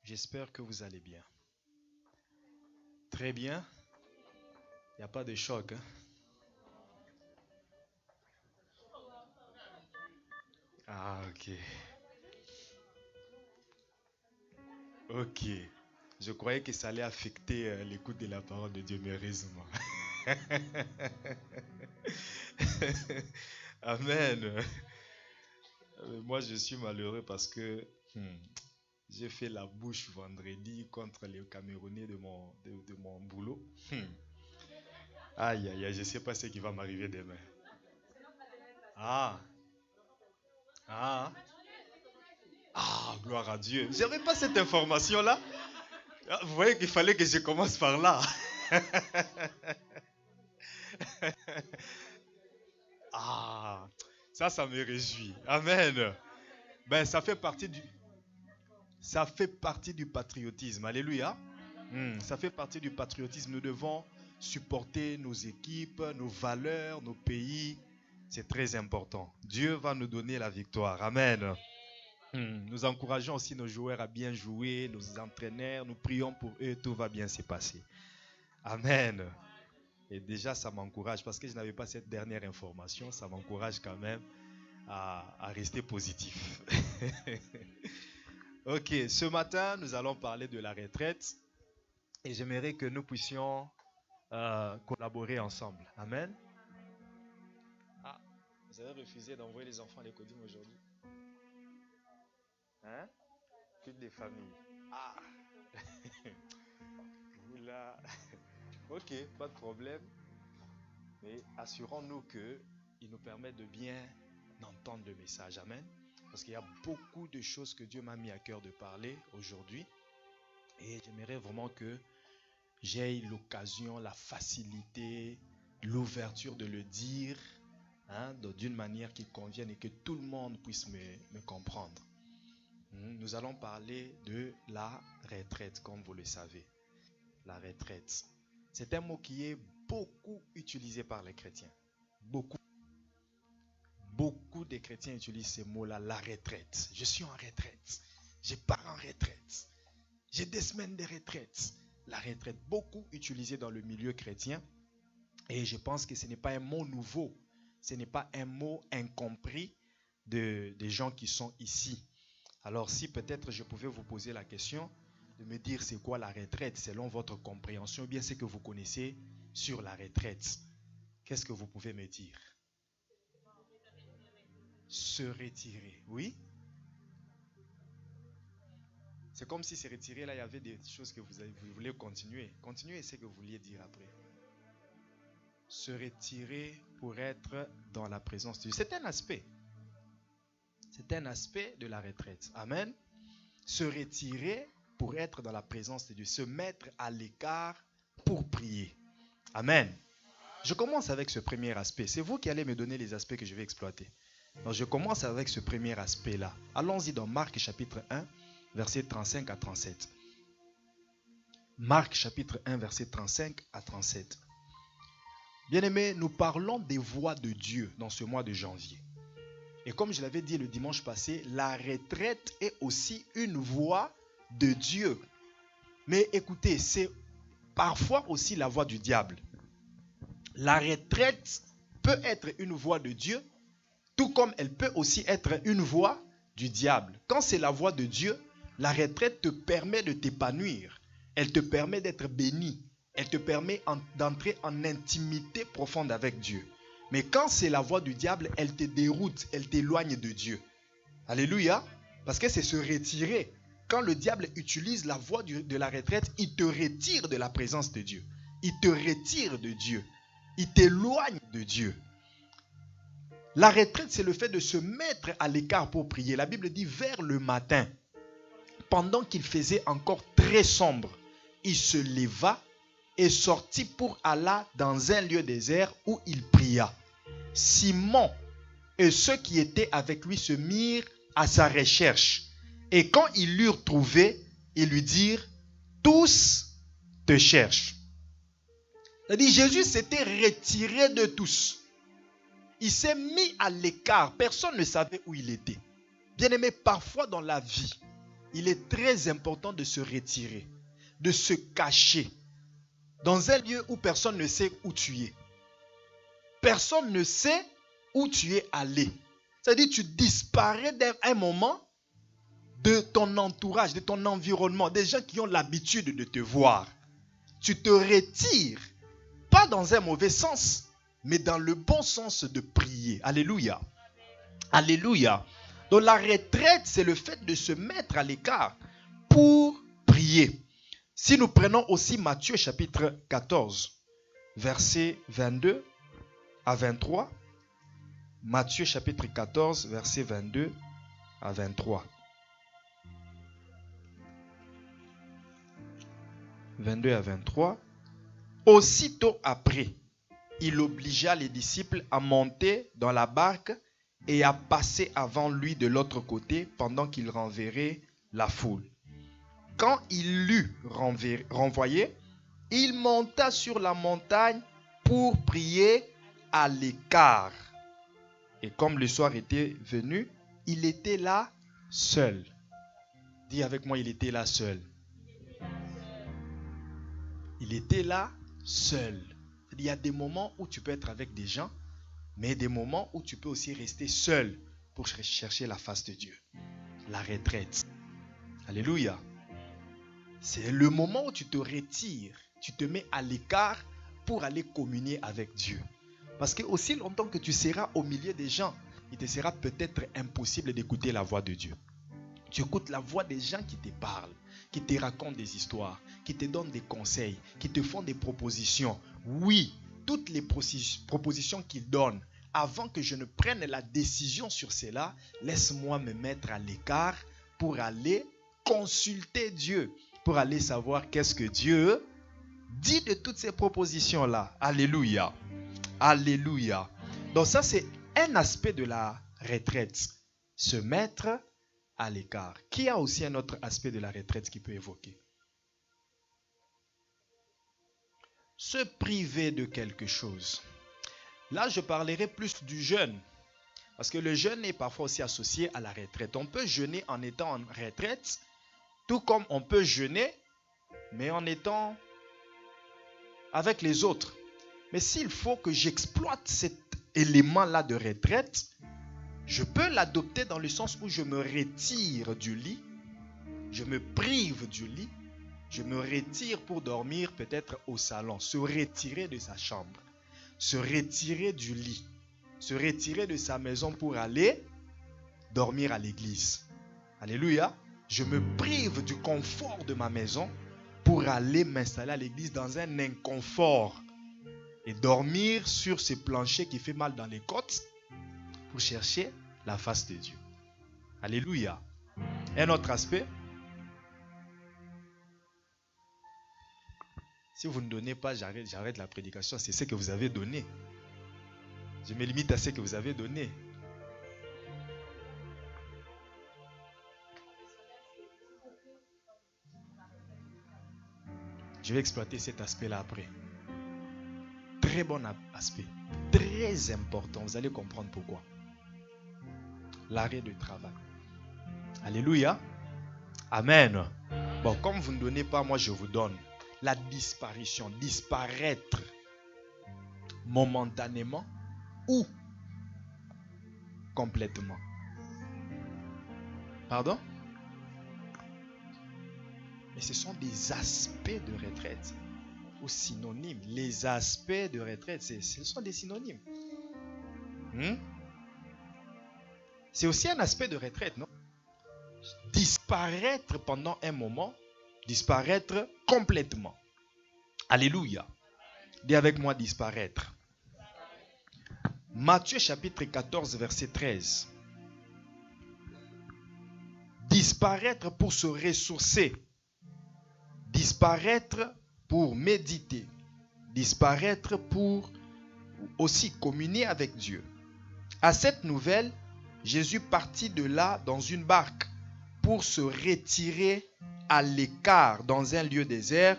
J'espère que vous allez bien. Très bien. Il n'y a pas de choc. Ah, ok. Ok. Je croyais que ça allait affecter l'écoute de la parole de Dieu, mais heureusement. Amen. Moi, je suis malheureux parce que j'ai fait la bouche vendredi contre les Camerounais de mon boulot. Aïe, aïe, aïe, je ne sais pas ce qui va m'arriver demain. Ah, ah, gloire à Dieu. Je n'avais pas cette information-là. Vous voyez qu'il fallait que je commence par là. Ah, ça me réjouit. Amen. Ben, ça fait partie du patriotisme. Alléluia. Ça fait partie du patriotisme. Nous devons supporter nos équipes, nos valeurs, nos pays. C'est très important. Dieu va nous donner la victoire. Amen. Nous encourageons aussi nos joueurs à bien jouer, nos entraîneurs. Nous prions pour eux. Tout va bien se passer. Amen. Et déjà, ça m'encourage parce que je n'avais pas cette dernière information. Ça m'encourage quand même à rester positif. Ok, ce matin, nous allons parler de la retraite et j'aimerais que nous puissions collaborer ensemble. Amen. Ah, vous avez refusé d'envoyer les enfants à l'école aujourd'hui? Hein? Toutes les familles. Ah, vous là. Ok, pas de problème. Mais assurons-nous qu'il nous permet de bien entendre le message. Amen. Parce qu'il y a beaucoup de choses que Dieu m'a mis à cœur de parler aujourd'hui. Et j'aimerais vraiment que j'ai l'occasion, la facilité, l'ouverture de le dire d'une manière qui convienne et que tout le monde puisse me comprendre. Nous allons parler de la retraite, comme vous le savez. La retraite. C'est un mot qui est beaucoup utilisé par les chrétiens. Beaucoup. Beaucoup de chrétiens utilisent ce mot-là, la retraite. Je suis en retraite. Je pars en retraite. J'ai des semaines de retraite. La retraite, beaucoup utilisée dans le milieu chrétien. Et je pense que ce n'est pas un mot nouveau. Ce n'est pas un mot incompris des gens qui sont ici. Alors si peut-être je pouvais vous poser la question de me dire c'est quoi la retraite selon votre compréhension ou bien ce que vous connaissez sur la retraite. Qu'est-ce que vous pouvez me dire? Se retirer, oui. C'est comme si se retirer, là, il y avait des choses que vous voulez continuer. Continuez ce que vous vouliez dire après. Se retirer pour être dans la présence de Dieu. C'est un aspect. C'est un aspect de la retraite. Amen. Se retirer pour être dans la présence de Dieu. Se mettre à l'écart pour prier. Amen. Je commence avec ce premier aspect. C'est vous qui allez me donner les aspects que je vais exploiter. Donc je commence avec ce premier aspect-là. Allons-y dans Marc chapitre 1, versets 35 à 37. Marc chapitre 1, versets 35 à 37. Bien-aimés, nous parlons des voies de Dieu dans ce mois de janvier. Et comme je l'avais dit le dimanche passé, la retraite est aussi une voie de Dieu. Mais écoutez, c'est parfois aussi la voie du diable. La retraite peut être une voie de Dieu, tout comme elle peut aussi être une voie du diable. Quand c'est la voie de Dieu, la retraite te permet de t'épanouir. Elle te permet d'être béni. Elle te permet d'entrer en intimité profonde avec Dieu. Mais quand c'est la voie du diable, elle te déroute, elle t'éloigne de Dieu. Alléluia. Parce que c'est se retirer. Quand le diable utilise la voie de la retraite, il te retire de la présence de Dieu. Il te retire de Dieu. Il t'éloigne de Dieu. La retraite, c'est le fait de se mettre à l'écart pour prier. La Bible dit vers le matin, pendant qu'il faisait encore très sombre, il se leva et sortit pour aller dans un lieu désert où il pria. Simon et ceux qui étaient avec lui se mirent à sa recherche. Et quand ils l'eurent trouvé, ils lui dirent, tous te cherchent. C'est-à-dire, Jésus s'était retiré de tous. Il s'est mis à l'écart. Personne ne savait où il était. Bien-aimé, parfois dans la vie, il est très important de se retirer, de se cacher dans un lieu où personne ne sait où tu es. Personne ne sait où tu es allé. C'est-à-dire tu disparais d'un moment de ton entourage, de ton environnement, des gens qui ont l'habitude de te voir. Tu te retires, pas dans un mauvais sens, mais dans le bon sens de prier. Alléluia. Alléluia. Donc la retraite, c'est le fait de se mettre à l'écart pour prier. Si nous prenons aussi Matthieu chapitre 14, versets 22 à 23. Matthieu chapitre 14, versets 22 à 23. 22 à 23. Aussitôt après, il obligea les disciples à monter dans la barque et à passer avant lui de l'autre côté pendant qu'il renverrait la foule. Quand il l'eut renvoyé, il monta sur la montagne pour prier à l'écart. Et comme le soir était venu, il était là seul. Dis avec moi, il était là seul. Il était là seul. Il y a des moments où tu peux être avec des gens, mais des moments où tu peux aussi rester seul pour chercher la face de Dieu. La retraite. Alléluia. C'est le moment où tu te retires, tu te mets à l'écart pour aller communier avec Dieu. Parce que aussi longtemps que tu seras au milieu des gens, il te sera peut-être impossible d'écouter la voix de Dieu. Tu écoutes la voix des gens qui te parlent, qui te racontent des histoires, qui te donnent des conseils, qui te font des propositions. Oui, toutes les propositions qu'ils donnent, avant que je ne prenne la décision sur cela, laisse-moi me mettre à l'écart pour aller consulter Dieu, pour aller savoir qu'est-ce que Dieu dit de toutes ces propositions-là. Alléluia. Alléluia. Donc ça, c'est un aspect de la retraite. Se mettre à l'écart. Qui a aussi un autre aspect de la retraite qui peut évoquer? Se priver de quelque chose. Là, je parlerai plus du jeûne. Parce que le jeûne est parfois aussi associé à la retraite. On peut jeûner en étant en retraite, tout comme on peut jeûner, mais en étant avec les autres. Mais s'il faut que j'exploite cet élément-là de retraite, je peux l'adopter dans le sens où je me retire du lit, je me prive du lit, je me retire pour dormir peut-être au salon, se retirer de sa chambre, se retirer du lit, se retirer de sa maison pour aller dormir à l'église. Alléluia. Je me prive du confort de ma maison pour aller m'installer à l'église dans un inconfort et dormir sur ce plancher qui fait mal dans les côtes pour chercher la face de Dieu. Alléluia. Un autre aspect. Si vous ne donnez pas, j'arrête la prédication. C'est ce que vous avez donné. Je me limite à ce que vous avez donné. Je vais exploiter cet aspect-là après. Très bon aspect. Très important. Vous allez comprendre pourquoi. L'arrêt de travail. Alléluia. Amen. Bon, comme vous ne donnez pas, moi je vous donne. La disparition. Disparaître momentanément ou complètement. Pardon? Mais ce sont des aspects de retraite ou synonymes. Les aspects de retraite, ce sont des synonymes. C'est aussi un aspect de retraite, non? Disparaître pendant un moment, disparaître complètement. Alléluia. Dis avec moi disparaître. Matthieu chapitre 14, verset 13. Disparaître pour se ressourcer. Disparaître pour méditer. Disparaître pour aussi communier avec Dieu. À cette nouvelle, Jésus partit de là dans une barque pour se retirer à l'écart dans un lieu désert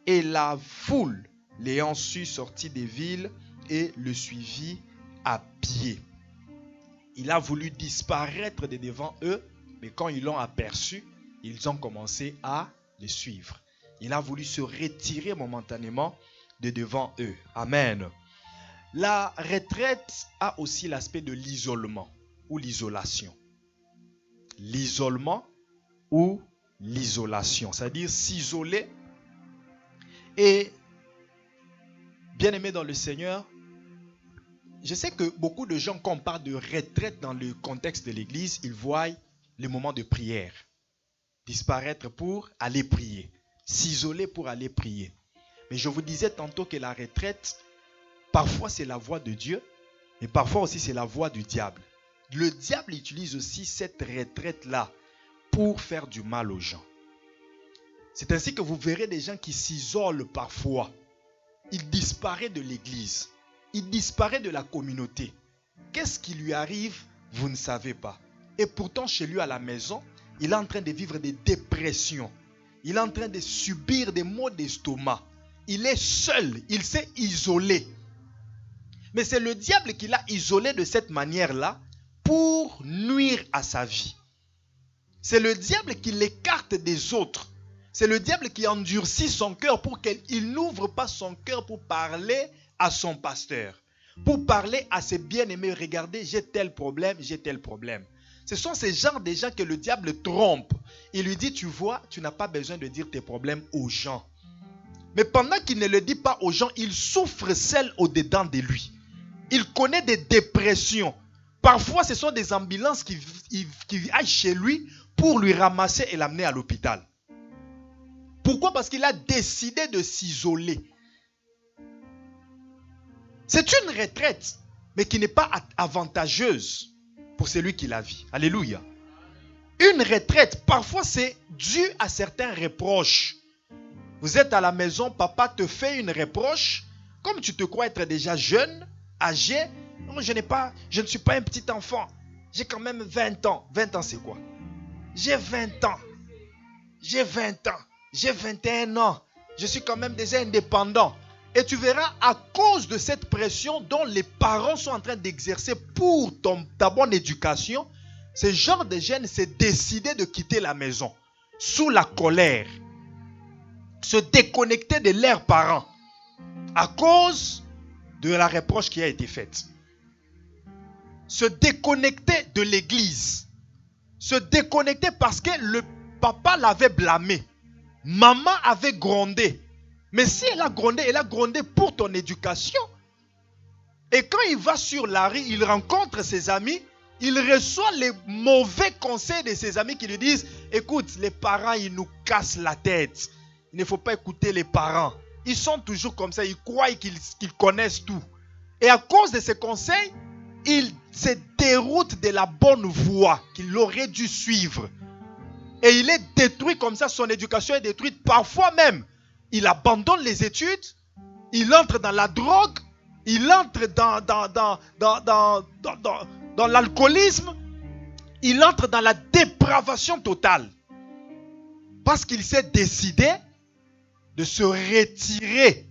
et la foule, l'ayant su, sortit des villes et le suivit à pied. Il a voulu disparaître de devant eux, mais quand ils l'ont aperçu, ils ont commencé à les suivre. Il a voulu se retirer momentanément de devant eux. Amen. La retraite a aussi l'aspect de l'isolement ou l'isolation. L'isolement ou l'isolation, c'est-à-dire s'isoler. Et bien aimé dans le Seigneur, je sais que beaucoup de gens, quand on parle de retraite dans le contexte de l'église, ils voient les moments de prière. Disparaître pour aller prier. S'isoler pour aller prier. Mais je vous disais tantôt que la retraite, parfois c'est la voix de Dieu, mais parfois aussi c'est la voix du diable. Le diable utilise aussi cette retraite-là pour faire du mal aux gens. C'est ainsi que vous verrez des gens qui s'isolent parfois. Ils disparaissent de l'église. Il disparaît de la communauté. Qu'est-ce qui lui arrive? Vous ne savez pas. Et pourtant, chez lui à la maison, il est en train de vivre des dépressions. Il est en train de subir des maux d'estomac. Il est seul. Il s'est isolé. Mais c'est le diable qui l'a isolé de cette manière-là pour nuire à sa vie. C'est le diable qui l'écarte des autres. C'est le diable qui endurcit son cœur pour qu'il n'ouvre pas son cœur pour parler à son pasteur, pour parler à ses bien-aimés. Regardez, j'ai tel problème, j'ai tel problème. Ce sont ces genres de gens que le diable trompe. Il lui dit, tu vois, tu n'as pas besoin de dire tes problèmes aux gens. Mais pendant qu'il ne le dit pas aux gens, il souffre seul au-dedans de lui. Il connaît des dépressions. Parfois, ce sont des ambulances qui aillent chez lui pour lui ramasser et l'amener à l'hôpital. Pourquoi? Parce qu'il a décidé de s'isoler. C'est une retraite, mais qui n'est pas avantageuse pour celui qui la vit. Alléluia. Une retraite, parfois c'est dû à certains reproches. Vous êtes à la maison, papa te fait une reproche. Comme tu te crois être déjà jeune, âgé, non, je ne suis pas un petit enfant. J'ai quand même 20 ans. 20 ans c'est quoi? J'ai 20 ans. J'ai 20 ans. J'ai 21 ans. Je suis quand même déjà indépendant. Et tu verras, à cause de cette pression dont les parents sont en train d'exercer pour ta bonne éducation, ce genre de jeunes s'est décidé de quitter la maison sous la colère, se déconnecter de leurs parents à cause de la reproche qui a été faite. Se déconnecter de l'église, se déconnecter parce que le papa l'avait blâmé, maman avait grondé. Mais si elle a grondé pour ton éducation. Et quand il va sur la rue, il rencontre ses amis, il reçoit les mauvais conseils de ses amis qui lui disent, écoute, les parents, ils nous cassent la tête. Il ne faut pas écouter les parents. Ils sont toujours comme ça, ils croient qu'ils connaissent tout. Et à cause de ces conseils, il se déroute de la bonne voie qu'il aurait dû suivre. Et il est détruit comme ça, son éducation est détruite. Parfois même, il abandonne les études, il entre dans la drogue, il entre dans l'alcoolisme, il entre dans la dépravation totale. Parce qu'il s'est décidé de se retirer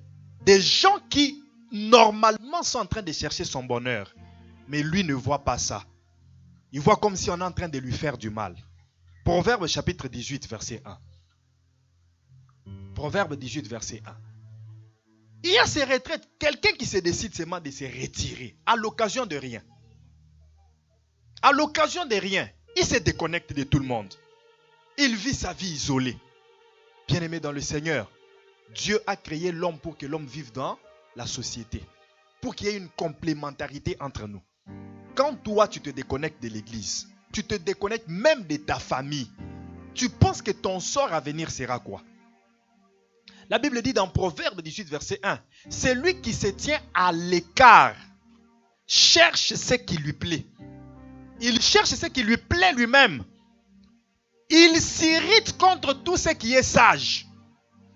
des gens qui, normalement, sont en train de chercher son bonheur. Mais lui ne voit pas ça. Il voit comme si on est en train de lui faire du mal. Proverbe chapitre 18, verset 1. Proverbe 18, verset 1. Il y a ces retraites, quelqu'un qui se décide seulement de se retirer à l'occasion de rien. À l'occasion de rien, il se déconnecte de tout le monde. Il vit sa vie isolée. Bien-aimé dans le Seigneur, Dieu a créé l'homme pour que l'homme vive dans la société. Pour qu'il y ait une complémentarité entre nous. Quand toi tu te déconnectes de l'église, tu te déconnectes même de ta famille, tu penses que ton sort à venir sera quoi? La Bible dit dans Proverbe 18, verset 1, « Celui qui se tient à l'écart cherche ce qui lui plaît. » Il cherche ce qui lui plaît lui-même. Il s'irrite contre tout ce qui est sage.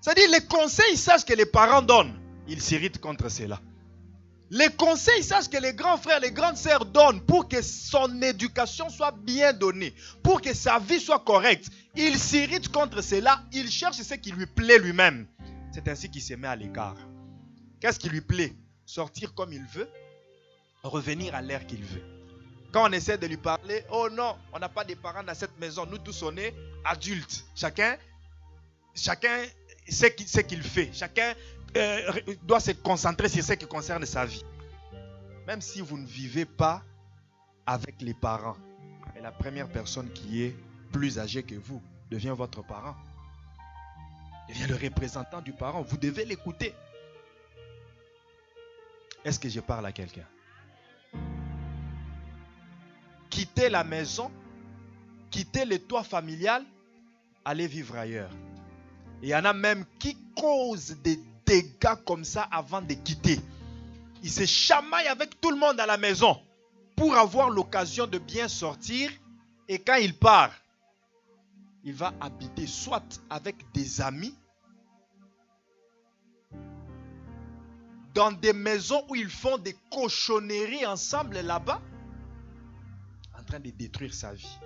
C'est-à-dire les conseils sages que les parents donnent, il s'irrite contre cela. Les conseils sages que les grands frères, les grandes sœurs donnent pour que son éducation soit bien donnée, pour que sa vie soit correcte, il s'irrite contre cela, il cherche ce qui lui plaît lui-même. C'est ainsi qu'il se met à l'écart. Qu'est-ce qui lui plaît? Sortir comme il veut, revenir à l'heure qu'il veut. Quand on essaie de lui parler, oh non, on n'a pas de parents dans cette maison. Nous tous, on est adultes. Chacun sait ce qu'il fait. Chacun doit se concentrer sur ce qui concerne sa vie. Même si vous ne vivez pas avec les parents, et la première personne qui est plus âgée que vous devient votre parent, devient le représentant du parent. Vous devez l'écouter. Est-ce que je parle à quelqu'un? Quitter la maison, quitter le toit familial, aller vivre ailleurs. Il y en a même qui causent des dégâts comme ça avant de quitter. Ils se chamaillent avec tout le monde à la maison pour avoir l'occasion de bien sortir. Et quand il part, il va habiter soit avec des amis, dans des maisons où ils font des cochonneries ensemble là-bas, en train de détruire sa vie.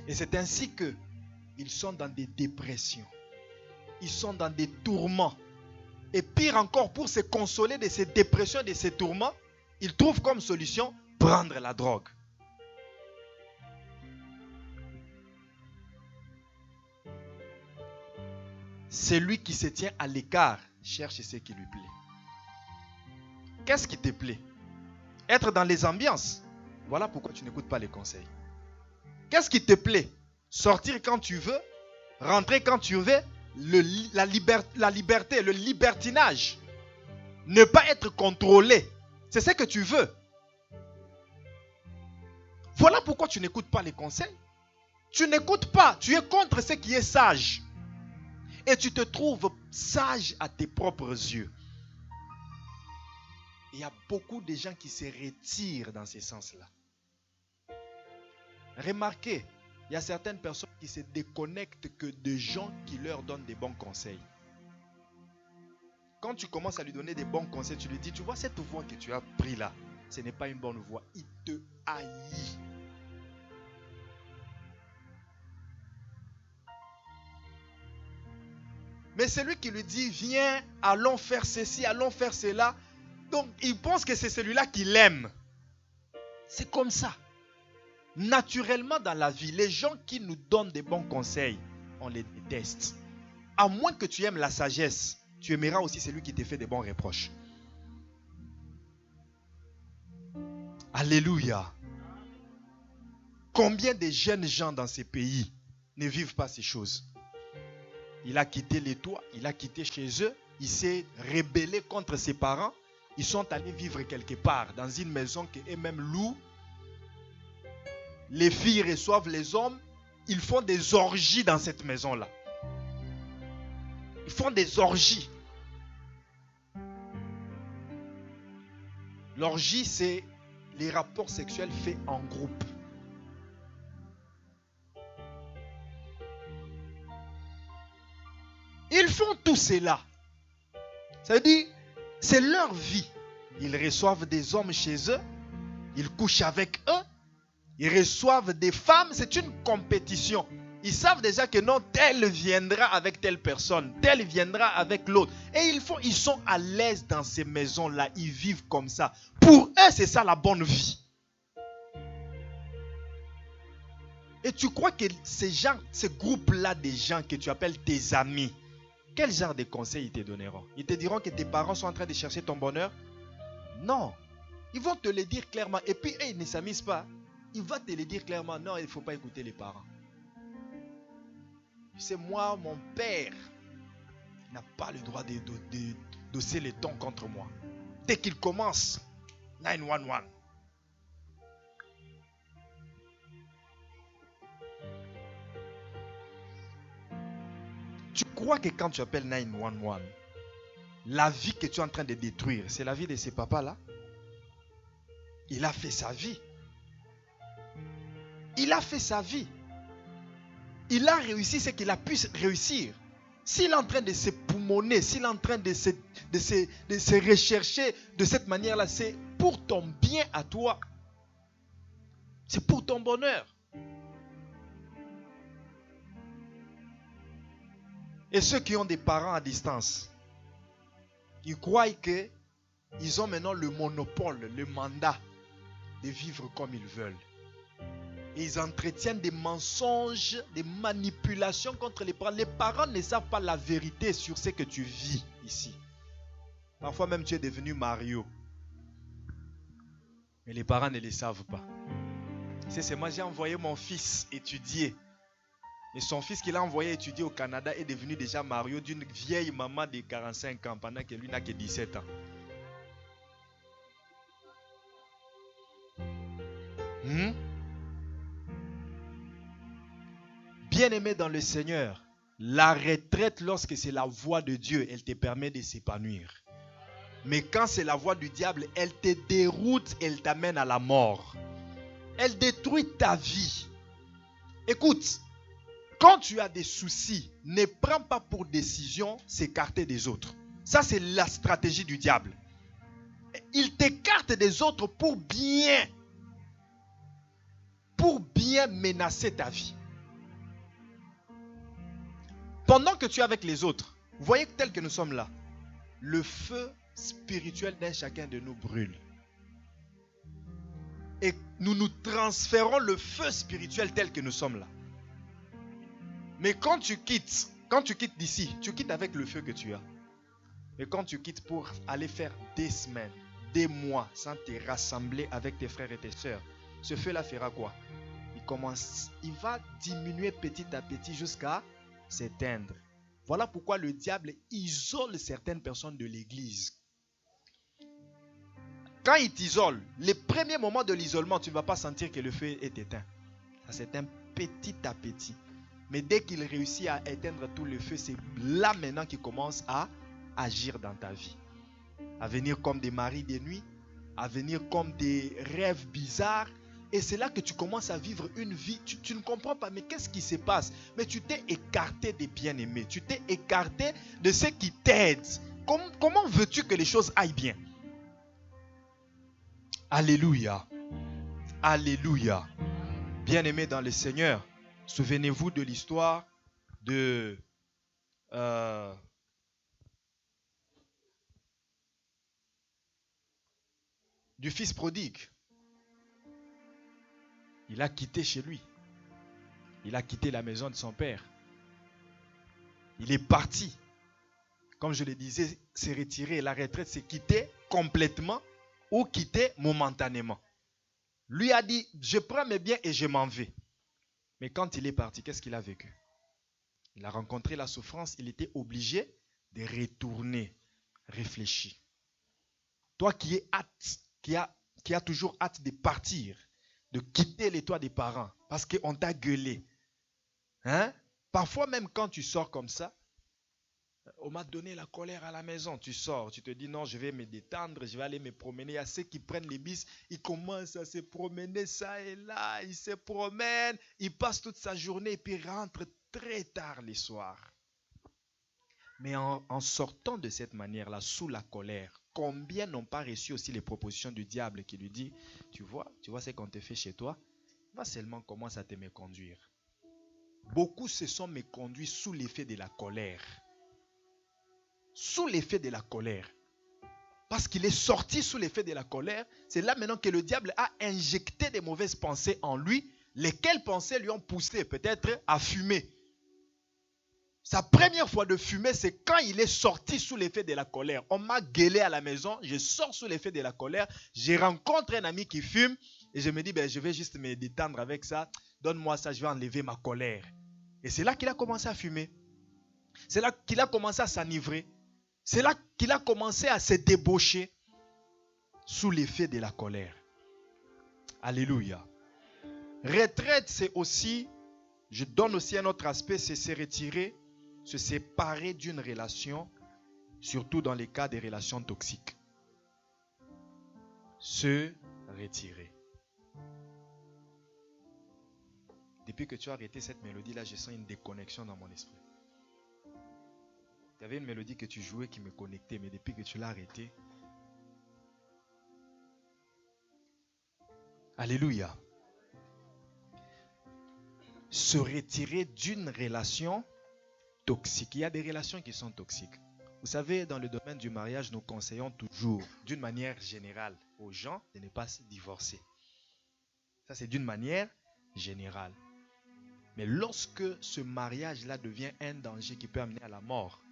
Et c'est ainsi qu'ils sont dans des dépressions. Ils sont dans des tourments. Et pire encore, pour se consoler de ces dépressions, de ces tourments, ils trouvent comme solution prendre la drogue. Celui qui se tient à l'écart cherche ce qui lui plaît. Qu'est-ce qui te plaît? Être dans les ambiances. Voilà pourquoi tu n'écoutes pas les conseils. Qu'est-ce qui te plaît? Sortir quand tu veux, rentrer quand tu veux, la liberté, le libertinage. Ne pas être contrôlé. C'est ce que tu veux. Voilà pourquoi tu n'écoutes pas les conseils. Tu n'écoutes pas. Tu es contre ce qui est sage. Et tu te trouves sage à tes propres yeux. Il y a beaucoup de gens qui se retirent dans ce sens-là. Remarquez, il y a certaines personnes qui se déconnectent que de gens qui leur donnent des bons conseils. Quand tu commences à lui donner des bons conseils, tu lui dis, tu vois cette voie que tu as prise là, ce n'est pas une bonne voie. Il te haït. Mais celui qui lui dit, viens, allons faire ceci, allons faire cela. Donc, il pense que c'est celui-là qui l'aime. C'est comme ça. Naturellement dans la vie, les gens qui nous donnent des bons conseils, on les déteste. À moins que tu aimes la sagesse, tu aimeras aussi celui qui te fait des bons reproches. Alléluia. Combien de jeunes gens dans ces pays ne vivent pas ces choses? Il a quitté les toits, il a quitté chez eux, il s'est rébellé contre ses parents. Ils sont allés vivre quelque part, dans une maison qu'eux-mêmes louent. Les filles reçoivent les hommes. Ils font des orgies dans cette maison-là. Ils font des orgies. L'orgie, c'est les rapports sexuels faits en groupe. Ils font tout cela. Ça veut dire, c'est leur vie. Ils reçoivent des hommes chez eux. Ils couchent avec eux. Ils reçoivent des femmes. C'est une compétition. Ils savent déjà que non, tel viendra avec telle personne. Tel viendra avec l'autre. Et ils sont à l'aise dans ces maisons-là. Ils vivent comme ça. Pour eux, c'est ça la bonne vie. Et tu crois que ces groupes-là des gens que tu appelles tes amis, quel genre de conseils ils te donneront? Ils te diront que tes parents sont en train de chercher ton bonheur? Non. Ils vont te le dire clairement. Et puis, ils ne s'amusent pas. Ils vont te le dire clairement. Non, il ne faut pas écouter les parents. C'est moi, mon père, n'a pas le droit de d'osser les tons contre moi. Dès qu'il commence, 911. Tu crois que quand tu appelles 911, la vie que tu es en train de détruire, c'est la vie de ces papas-là? Il a fait sa vie. Il a fait sa vie. Il a réussi ce qu'il a pu réussir. S'il est en train de se poumonner, s'il est en train de se rechercher de cette manière-là, c'est pour ton bien à toi. C'est pour ton bonheur. Et ceux qui ont des parents à distance, ils croient qu'ils ont maintenant le monopole, le mandat de vivre comme ils veulent. Et ils entretiennent des mensonges, des manipulations contre les parents. Les parents ne savent pas la vérité sur ce que tu vis ici. Parfois même tu es devenu Mario. Mais les parents ne le savent pas. C'est moi, j'ai envoyé mon fils étudier. Et son fils qu'il a envoyé étudier au Canada est devenu déjà Mario d'une vieille maman de 45 ans pendant que lui n'a que 17 ans. Bien-aimé dans le Seigneur, la retraite, lorsque c'est la voie de Dieu, elle te permet de s'épanouir. Mais quand c'est la voie du diable, elle te déroute, elle t'amène à la mort. Elle détruit ta vie. Écoute, quand tu as des soucis, ne prends pas pour décision s'écarter des autres. Ça, c'est la stratégie du diable. Il t'écarte des autres pour bien menacer ta vie. Pendant que tu es avec les autres, vous voyez tel que nous sommes là, le feu spirituel d'un chacun de nous brûle. Et nous nous transférons le feu spirituel tel que nous sommes là. Mais quand tu quittes d'ici, tu quittes avec le feu que tu as. Mais quand tu quittes pour aller faire des semaines, des mois, sans te rassembler avec tes frères et tes sœurs, ce feu-là fera quoi? Il va diminuer petit à petit jusqu'à s'éteindre. Voilà pourquoi le diable isole certaines personnes de l'église. Quand il t'isole, les premiers moments de l'isolement, tu ne vas pas sentir que le feu est éteint. Ça s'éteint petit à petit. Mais dès qu'il réussit à éteindre tout le feu, c'est là maintenant qu'il commence à agir dans ta vie. À venir comme des maris de nuit, à venir comme des rêves bizarres. Et c'est là que tu commences à vivre une vie. Tu ne comprends pas, mais qu'est-ce qui se passe? Mais tu t'es écarté des bien-aimés. Tu t'es écarté de ceux qui t'aident. Comment veux-tu que les choses aillent bien? Alléluia. Alléluia. Bien-aimés dans le Seigneur, souvenez-vous de l'histoire du fils prodigue. Il a quitté chez lui. Il a quitté la maison de son père. Il est parti. Comme je le disais, c'est retiré. La retraite, c'est quitter complètement ou quitter momentanément. Lui a dit, je prends mes biens et je m'en vais. Mais quand il est parti, qu'est-ce qu'il a vécu? Il a rencontré la souffrance. Il était obligé de retourner, réfléchir. Toi qui es hâte, qui a toujours hâte de partir, de quitter les toits des parents parce qu'on t'a gueulé. Parfois même quand tu sors comme ça, on m'a donné la colère à la maison. Tu sors, tu te dis non, je vais me détendre, je vais aller me promener. Il y a ceux qui prennent les bus, ils commencent à se promener ça et là, ils se promènent, ils passent toute sa journée et puis rentrent très tard le soir. Mais en sortant de cette manière-là, sous la colère, combien n'ont pas reçu aussi les propositions du diable qui lui dit, tu vois ce qu'on te fait chez toi, va seulement commencer à te méconduire. Beaucoup se sont méconduits sous l'effet de la colère. Sous l'effet de la colère. Parce qu'il est sorti sous l'effet de la colère, c'est là maintenant que le diable a injecté des mauvaises pensées en lui, lesquelles pensées lui ont poussé peut-être à fumer. Sa première fois de fumer, c'est quand il est sorti sous l'effet de la colère. On m'a gueulé à la maison, je sors sous l'effet de la colère, je rencontre un ami qui fume et je me dis, je vais juste me détendre avec ça, donne-moi ça, je vais enlever ma colère. Et c'est là qu'il a commencé à fumer. C'est là qu'il a commencé à s'enivrer. C'est là qu'il a commencé à se débaucher sous l'effet de la colère. Alléluia. Retraite, c'est aussi, je donne aussi un autre aspect, c'est se retirer, se séparer d'une relation, surtout dans les cas des relations toxiques. Se retirer. Depuis que tu as arrêté cette mélodie-là, je sens une déconnexion dans mon esprit. Il y avait une mélodie que tu jouais qui me connectait, mais depuis que tu l'as arrêtée, alléluia. Se retirer d'une relation toxique. Il y a des relations qui sont toxiques. Vous savez, dans le domaine du mariage, nous conseillons toujours, d'une manière générale, aux gens de ne pas se divorcer. Ça, c'est d'une manière générale. Mais lorsque ce mariage-là devient un danger qui peut amener à la mort,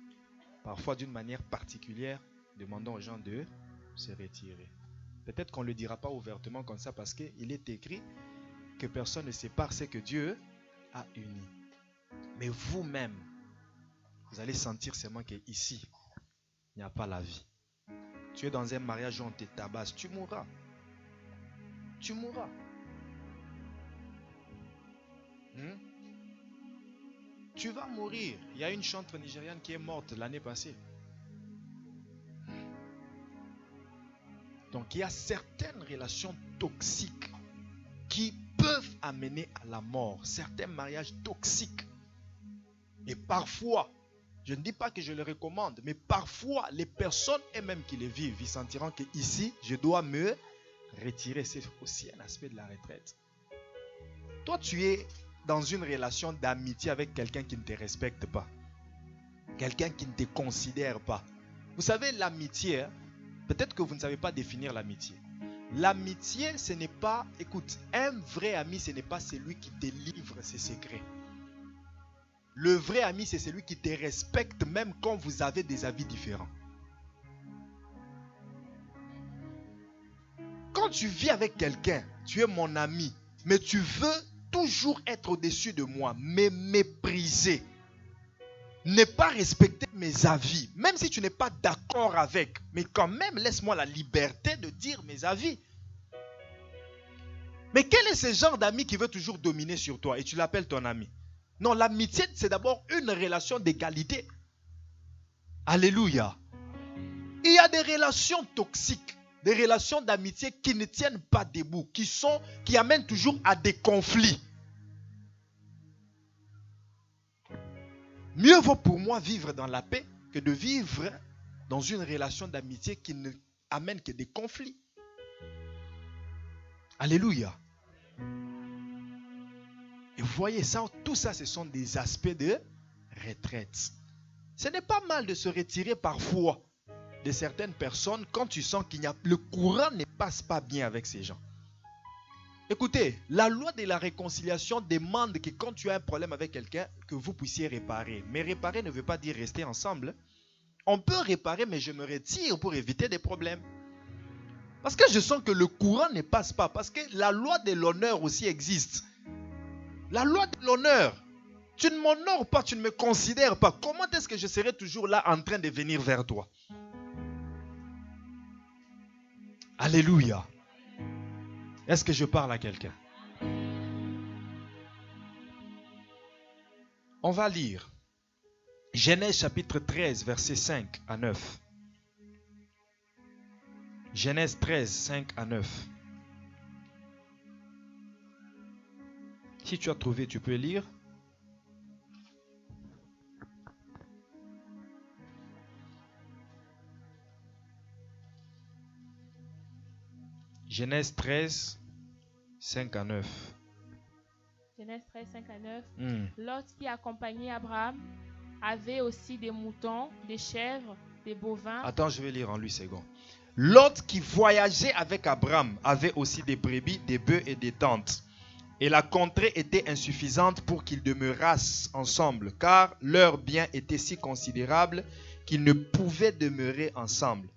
parfois d'une manière particulière, demandons aux gens de se retirer. Peut-être qu'on ne le dira pas ouvertement comme ça parce qu'il est écrit que personne ne sépare ce que Dieu a uni. Mais vous-même, vous allez sentir seulement qu'ici, il n'y a pas la vie. Tu es dans un mariage où on te tabasse, tu mourras. Tu mourras. Tu vas mourir. Il y a une chanteuse nigériane qui est morte l'année passée. Donc il y a certaines relations toxiques qui peuvent amener à la mort. Certains mariages toxiques. Et parfois, je ne dis pas que je le recommande, mais parfois les personnes elles-mêmes qui les vivent, ils sentiront que ici, je dois me retirer. C'est aussi un aspect de la retraite. Toi, tu es dans une relation d'amitié avec quelqu'un qui ne te respecte pas. Quelqu'un qui ne te considère pas. Vous savez, l'amitié, peut-être que vous ne savez pas définir l'amitié. L'amitié, ce n'est pas, écoute, un vrai ami, ce n'est pas celui qui te livre ses secrets. Le vrai ami, c'est celui qui te respecte même quand vous avez des avis différents. Quand tu vis avec quelqu'un, tu es mon ami, mais tu veux toujours être au-dessus de moi, me mépriser, ne pas respecter mes avis, même si tu n'es pas d'accord avec, mais quand même laisse-moi la liberté de dire mes avis. Mais quel est ce genre d'ami qui veut toujours dominer sur toi et tu l'appelles ton ami? Non, l'amitié, c'est d'abord une relation d'égalité. Alléluia. Il y a des relations toxiques, des relations d'amitié qui ne tiennent pas debout, qui amènent toujours à des conflits. Mieux vaut pour moi vivre dans la paix que de vivre dans une relation d'amitié qui ne amène que des conflits. Alléluia. Et vous voyez ça, tout ça, ce sont des aspects de retraite. Ce n'est pas mal de se retirer parfois de certaines personnes quand tu sens qu'il y a le courant ne passe pas bien avec ces gens. Écoutez, la loi de la réconciliation demande que quand tu as un problème avec quelqu'un, que vous puissiez réparer. Mais réparer ne veut pas dire rester ensemble. On peut réparer, mais je me retire pour éviter des problèmes. Parce que je sens que le courant ne passe pas. Parce que la loi de l'honneur aussi existe. La loi de l'honneur. Tu ne m'honores pas, tu ne me considères pas. Comment est-ce que je serai toujours là en train de venir vers toi? Alléluia. Est-ce que je parle à quelqu'un? On va lire Genèse chapitre 13, versets 5 à 9. Genèse 13, 5 à 9. Si tu as trouvé, tu peux lire. Genèse 13, 5 à 9. Genèse 13, 5 à 9. Lot qui accompagnait Abraham avait aussi des moutons, des chèvres, des bovins. Attends, je vais lire en 8 secondes. Lot qui voyageait avec Abraham avait aussi des brebis, des bœufs et des tentes. Et la contrée était insuffisante pour qu'ils demeurassent ensemble, car leurs biens étaient si considérables qu'ils ne pouvaient demeurer ensemble.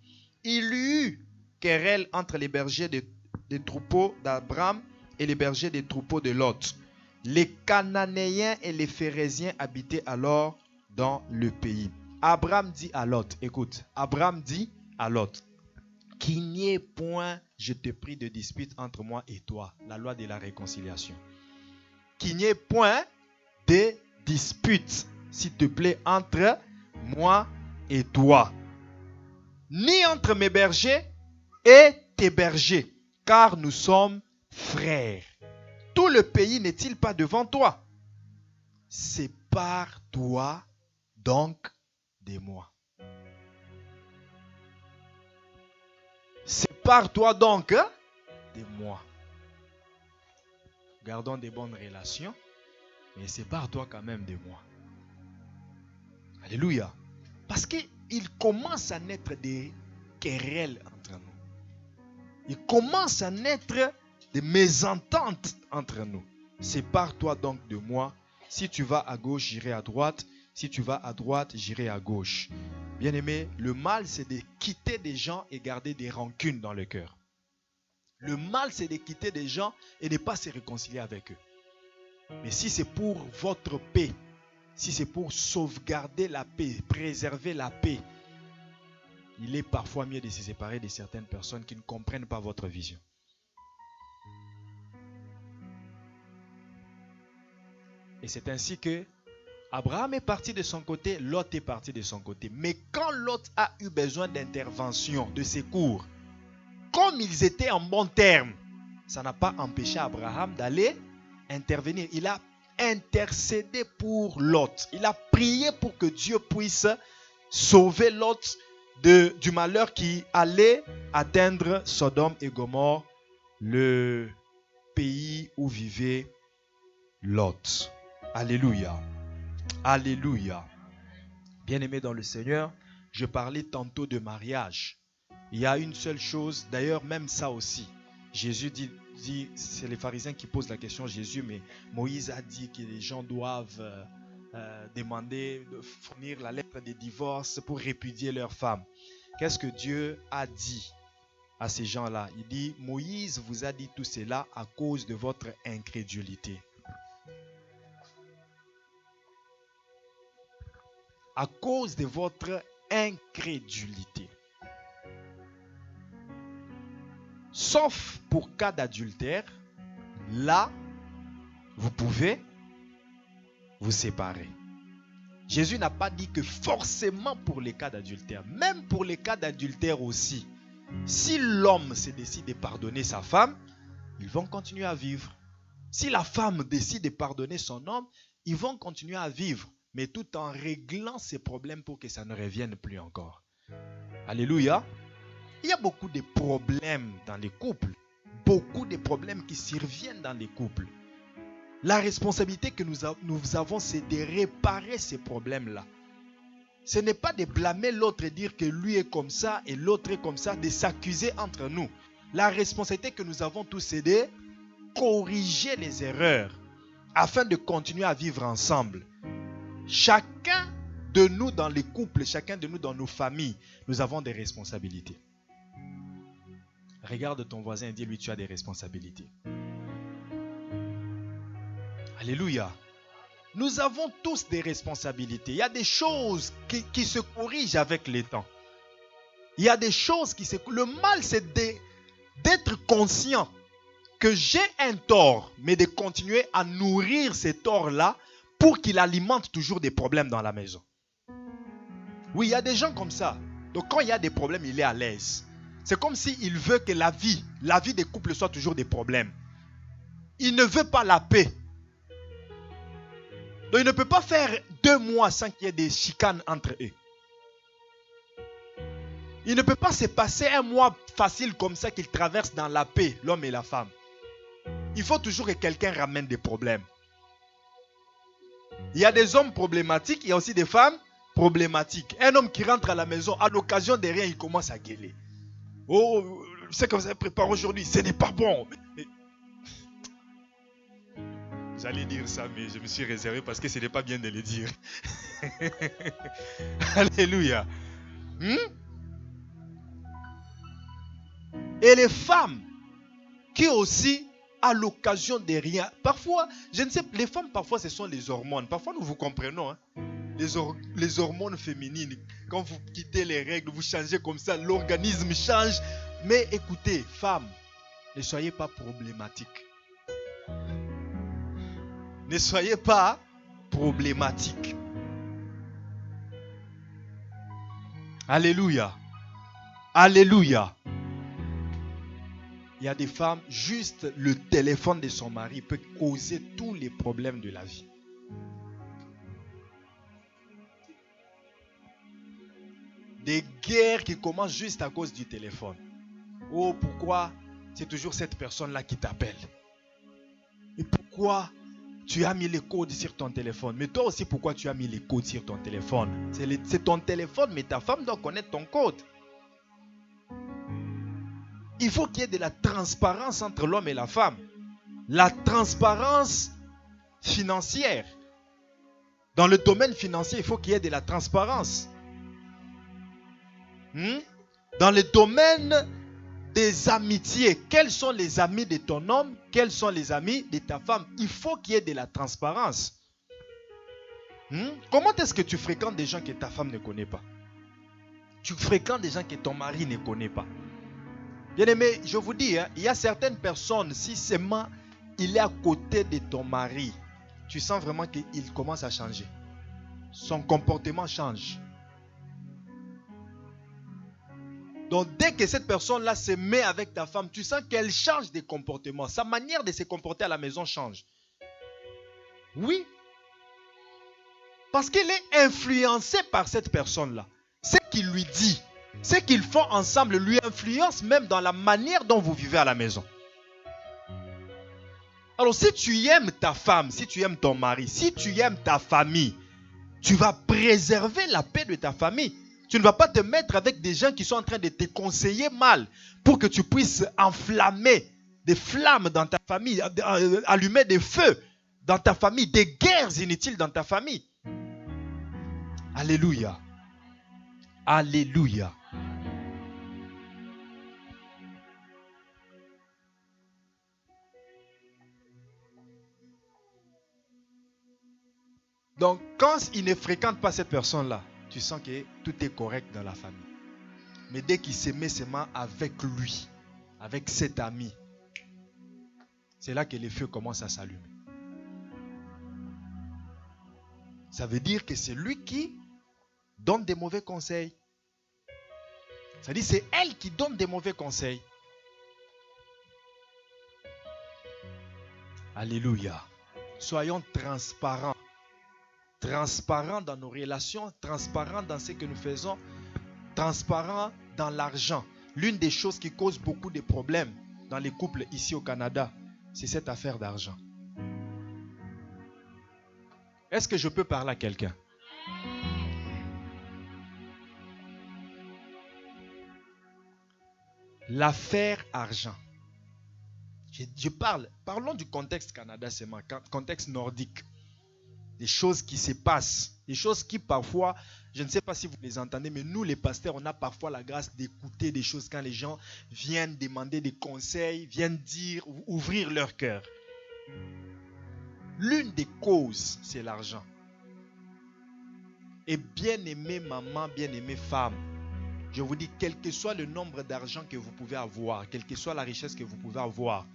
Il y eut querelle entre les bergers des troupeaux d'Abraham et les bergers des troupeaux de Lot. Les Cananéens et les Phérésiens habitaient alors dans le pays. Abraham dit à Lot, écoute, Abraham dit à Lot, qu'il n'y ait point, je te prie, de dispute entre moi et toi, la loi de la réconciliation. Qu'il n'y ait point de dispute, s'il te plaît, entre moi et toi, ni entre mes bergers et tes bergers, car nous sommes frères. Tout le pays n'est-il pas devant toi? Sépare-toi donc de moi. Sépare-toi donc de moi. Gardons des bonnes relations, mais sépare-toi quand même de moi. Alléluia. Parce qu'il commence à naître des querelles entre nous. Il commence à naître des mésententes entre nous. Sépare-toi donc de moi. Si tu vas à gauche, j'irai à droite. Si tu vas à droite, j'irai à gauche. Bien-aimé, le mal, c'est de quitter des gens et garder des rancunes dans le cœur. Le mal, c'est de quitter des gens et ne pas se réconcilier avec eux. Mais si c'est pour votre paix, si c'est pour sauvegarder la paix, préserver la paix, il est parfois mieux de se séparer de certaines personnes qui ne comprennent pas votre vision. Et c'est ainsi que Abraham est parti de son côté, Lot est parti de son côté. Mais quand Lot a eu besoin d'intervention, de secours, comme ils étaient en bon terme, ça n'a pas empêché Abraham d'aller intervenir. Il a intercédé pour Lot. Il a prié pour que Dieu puisse sauver Lot du malheur qui allait atteindre Sodome et Gomorrhe, le pays où vivait Lot. Alléluia. Alléluia. Bien-aimé dans le Seigneur, je parlais tantôt de mariage. Il y a une seule chose, d'ailleurs même ça aussi. Jésus dit, c'est les pharisiens qui posent la question à Jésus, mais Moïse a dit que les gens doivent demander de fournir la lettre de divorce pour répudier leur femme. Qu'est-ce que Dieu a dit à ces gens-là? Il dit, Moïse vous a dit tout cela à cause de votre incrédulité. À cause de votre incrédulité. Sauf pour cas d'adultère, là, vous pouvez vous séparer. Jésus n'a pas dit que forcément pour les cas d'adultère, même pour les cas d'adultère aussi, si l'homme se décide de pardonner sa femme, ils vont continuer à vivre. Si la femme décide de pardonner son homme, ils vont continuer à vivre, mais tout en réglant ces problèmes pour que ça ne revienne plus encore. Alléluia. Il y a beaucoup de problèmes dans les couples, beaucoup de problèmes qui surviennent dans les couples. La responsabilité que nous avons, c'est de réparer ces problèmes-là. Ce n'est pas de blâmer l'autre et dire que lui est comme ça et l'autre est comme ça, de s'accuser entre nous. La responsabilité que nous avons tous, c'est de corriger les erreurs afin de continuer à vivre ensemble. Chacun de nous dans les couples, chacun de nous dans nos familles, nous avons des responsabilités. Regarde ton voisin et dis-lui, tu as des responsabilités. Alléluia. Nous avons tous des responsabilités. Il y a des choses qui se corrigent avec le temps. Il y a des choses qui se... Le mal, c'est d'être conscient que j'ai un tort, mais de continuer à nourrir ces torts-là pour qu'il alimente toujours des problèmes dans la maison. Oui, il y a des gens comme ça. Donc quand il y a des problèmes, il est à l'aise. C'est comme s'il veut que la vie des couples soit toujours des problèmes. Il ne veut pas la paix. Donc il ne peut pas faire 2 mois sans qu'il y ait des chicanes entre eux. Il ne peut pas se passer 1 mois facile comme ça qu'il traverse dans la paix, l'homme et la femme. Il faut toujours que quelqu'un ramène des problèmes. Il y a des hommes problématiques, il y a aussi des femmes problématiques. Un homme qui rentre à la maison, à l'occasion de rien, il commence à gueuler. Oh, c'est comme ça prépare aujourd'hui, ce n'est pas bon. J'allais dire ça, mais je me suis réservé parce que ce n'est pas bien de le dire. Alléluia. Et les femmes qui aussi, à l'occasion de rien, parfois, je ne sais, les femmes parfois ce sont les hormones. Parfois nous vous comprenons, hein? Les hormones féminines. Quand vous quittez les règles, vous changez comme ça, l'organisme change. Mais écoutez, femmes, ne soyez pas problématiques. Ne soyez pas problématiques. Alléluia. Alléluia. Il y a des femmes, juste le téléphone de son mari peut causer tous les problèmes de la vie. Des guerres qui commencent juste à cause du téléphone. Oh, pourquoi c'est toujours cette personne-là qui t'appelle? Et pourquoi tu as mis les codes sur ton téléphone? Mais toi aussi, pourquoi tu as mis les codes sur ton téléphone? C'est ton téléphone, mais ta femme doit connaître ton code. il faut qu'il y ait de la transparence entre l'homme et la femme. La transparence financière. Dans le domaine financier, il faut qu'il y ait de la transparence. Dans le domaine des amitiés, quels sont les amis de ton homme? Quels sont les amis de ta femme? Il faut qu'il y ait de la transparence. Comment est-ce que tu fréquentes des gens que ta femme ne connaît pas? Tu fréquentes des gens que ton mari ne connaît pas. Bien aimé, je vous dis, il y a certaines personnes, si seulement il est à côté de ton mari, tu sens vraiment qu'il commence à changer. Son comportement change. Donc dès que cette personne-là se met avec ta femme, tu sens qu'elle change de comportement. Sa manière de se comporter à la maison change. Oui. Parce qu'elle est influencée par cette personne-là. Ce qu'il lui dit, ce qu'ils font ensemble lui influence même dans la manière dont vous vivez à la maison. Alors si tu aimes ta femme, si tu aimes ton mari, si tu aimes ta famille, tu vas préserver la paix de ta famille. Tu ne vas pas te mettre avec des gens qui sont en train de te conseiller mal pour que tu puisses enflammer des flammes dans ta famille, allumer des feux dans ta famille, des guerres inutiles dans ta famille. Alléluia. Alléluia. Donc, quand il ne fréquente pas cette personne-là, tu sens que tout est correct dans la famille. Mais dès qu'il se met seulement avec lui, avec cet ami, c'est là que les feux commencent à s'allumer. Ça veut dire que c'est lui qui donne des mauvais conseils. Ça veut dire que c'est elle qui donne des mauvais conseils. Alléluia. Soyons transparents. Transparents dans nos relations, transparents dans ce que nous faisons, transparents dans l'argent. L'une des choses qui cause beaucoup de problèmes dans les couples ici au Canada, c'est cette affaire d'argent. Est-ce que je peux parler à quelqu'un? L'affaire argent. Parlons du contexte Canada, c'est mon contexte nordique. Des choses qui se passent, des choses qui parfois, je ne sais pas si vous les entendez, mais nous les pasteurs, on a parfois la grâce d'écouter des choses quand les gens viennent demander des conseils, viennent dire, ouvrir leur cœur. L'une des causes, c'est l'argent. Et bien-aimée maman, bien-aimée femme, je vous dis, quel que soit le nombre d'argent que vous pouvez avoir, quelle que soit la richesse que vous pouvez avoir,